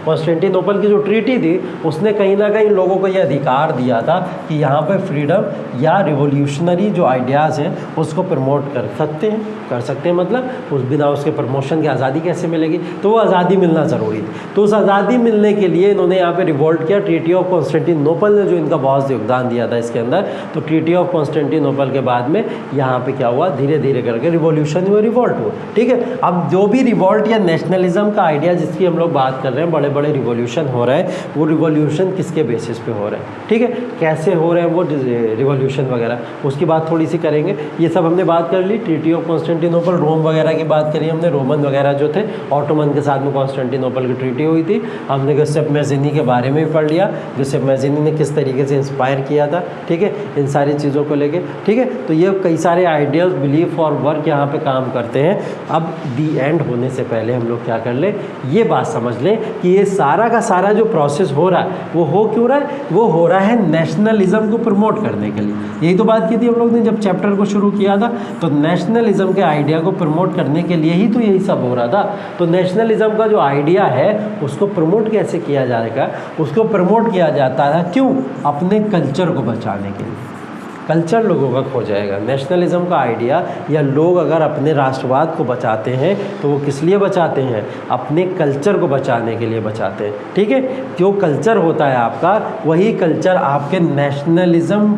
कॉन्स्टेंटिनोपल की जो ट्रीटी थी, उसने कहीं ना कहीं लोगों को ये अधिकार दिया था कि यहाँ पे फ्रीडम या रिवोल्यूशनरी जो आइडियाज़ हैं उसको प्रमोट कर सकते हैं मतलब उस बिना उसके प्रमोशन की आज़ादी कैसे मिलेगी? तो वो आज़ादी मिलना ज़रूरी थी। तो उस आज़ादी मिलने के लिए इन्होंने यहाँ पे रिवोल्ट किया। ट्रीटी ऑफ कॉन्स्टेंटिनोपल ने जो इनका बहुत योगदान दिया था इसके अंदर, तो ट्रीटी ऑफ कॉन्स्टेंटिनोपल के बाद में यहाँ पे क्या हुआ, धीरे धीरे करके रिवॉल्यूशन हुआ, रिवॉल्ट हुआ, ठीक है। अब जो भी रिवॉल्ट या नेशनलिज्म का आइडिया जिसकी हम लोग बात कर रहे हैं, बड़े बड़े रिवॉल्यूशन हो रहे हैं, वो रिवॉल्यूशन किसके बेसिस पे हो रहे हैं, ठीक है, कैसे हो रहे हैं वो रिवॉल्यूशन वगैरह, उसकी बात थोड़ी सी करेंगे। ये सब हमने बात कर ली। ट्रीटी ऑफ कॉन्स्टेंटिनोपल, रोम वगैरह की बात करी हमने, रोमन वगैरह जो थे, ऑटोमन के साथ में कॉन्स्टेंटिनोपल की ट्रीटी हुई थी। हमने गिउसेप मैज़िनी के बारे में भी पढ़ लिया, गिउसेप मैज़िनी ने किस तरीके से इंस्पायर किया था, ठीक है, इन सारी चीज़ों को लेके, ठीक है। तो ये कई सारे आइडियाज़, बिलीफ और वर्क यहाँ पे काम करते हैं। अब दी एंड होने से पहले हम लोग क्या कर लें, ये बात समझ लें कि ये सारा का सारा जो प्रोसेस हो रहा है वो हो क्यों रहा है? वो हो रहा है नेशनलिज्म को प्रमोट करने के लिए। यही तो बात की थी हम लोग ने जब चैप्टर को शुरू किया था। तो नेशनलिज्म के आइडिया को प्रमोट करने के लिए ही तो यही सब हो रहा था। तो नेशनलिज्म का जो आइडिया है उसको प्रमोट कैसे किया जाएगा? उसको प्रमोट किया जाता है क्यों? अपने कल्चर को बचाने के लिए। कल्चर लोगों का खो जाएगा। नेशनलिज्म का आइडिया या लोग अगर अपने राष्ट्रवाद को बचाते हैं तो वो किस लिए बचाते हैं? अपने कल्चर को बचाने के लिए बचाते हैं, ठीक है। जो कल्चर होता है आपका, वही कल्चर आपके नेशनलिज्म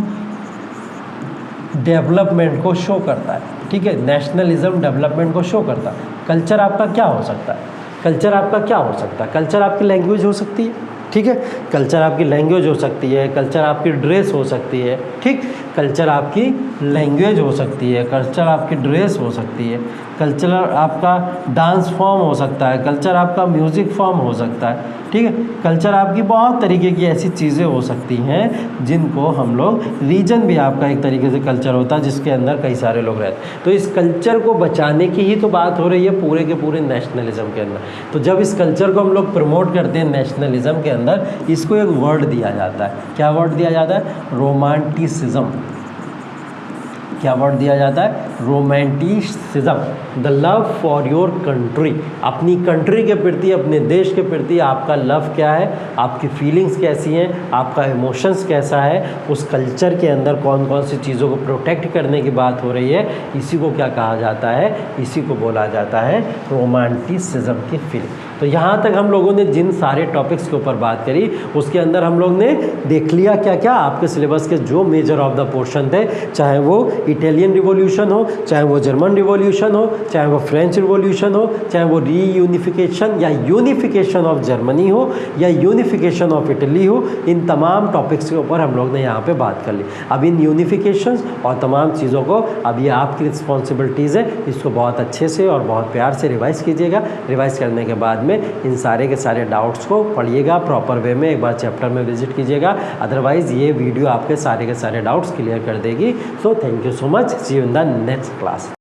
डेवलपमेंट को शो करता है, ठीक है। नेशनलिज्म डेवलपमेंट को शो करता है। कल्चर आपका क्या हो सकता है? कल्चर आपका क्या हो सकता है? कल्चर आपकी लैंग्वेज हो सकती है, ठीक है, कल्चर आपकी लैंग्वेज हो सकती है, कल्चर आपकी ड्रेस हो सकती है, ठीक, कल्चर आपकी लैंग्वेज हो सकती है, कल्चर आपकी ड्रेस हो सकती है, कल्चर आपका डांस फॉर्म हो सकता है, कल्चर आपका म्यूज़िक फॉर्म हो सकता है, ठीक है। कल्चर आपकी बहुत तरीके की ऐसी चीज़ें हो सकती हैं जिनको हम लोग, रीजन भी आपका एक तरीके से कल्चर होता है जिसके अंदर कई सारे लोग रहते हैं। तो इस कल्चर को बचाने की ही तो बात हो रही है पूरे के पूरे नेशनलिज्म के अंदर। तो जब इस कल्चर को हम लोग प्रमोट करते हैं नेशनलिज्म के अंदर, इसको एक वर्ड दिया जाता है। क्या वर्ड दिया जाता है? रोमांटिसिज्म। क्या वर्ड दिया जाता है? Romanticism. The love for your country. अपनी कंट्री के प्रति, अपने देश के प्रति आपका लव क्या है, आपकी फीलिंग्स कैसी हैं, आपका इमोशंस कैसा है, उस कल्चर के अंदर कौन कौन सी चीज़ों को प्रोटेक्ट करने की बात हो रही है, इसी को क्या कहा जाता है? इसी को बोला जाता है रोमांटिसिज्म की फीलिंग। तो यहाँ तक हम लोगों ने जिन सारे टॉपिक्स के ऊपर बात करी, उसके अंदर हम लोग ने देख लिया क्या क्या आपके सिलेबस के जो मेजर ऑफ द पोर्शन थे, चाहे वो इटालियन रिवॉल्यूशन हो, चाहे वो जर्मन रिवॉल्यूशन हो, चाहे वो फ्रेंच रिवॉल्यूशन हो, चाहे वो रीयूनिफिकेशन या यूनिफिकेशन ऑफ जर्मनी हो या यूनिफिकेशन ऑफ इटली हो, इन तमाम टॉपिक्स के ऊपर हम लोग ने यहाँ पे बात कर ली। अब इन यूनिफिकेशंस और तमाम चीज़ों को, अब ये आपकी रिस्पॉन्सिबिलिटीज़ है, इसको बहुत अच्छे से और बहुत प्यार से रिवाइज़ कीजिएगा। रिवाइज़ करने के बाद में इन सारे के सारे डाउट्स को पढ़िएगा प्रॉपर वे में, एक बार चैप्टर में विजिट कीजिएगा। अदरवाइज़ ये वीडियो आपके सारे के सारे डाउट्स क्लियर कर देगी। So thank you so much, see you in the next class.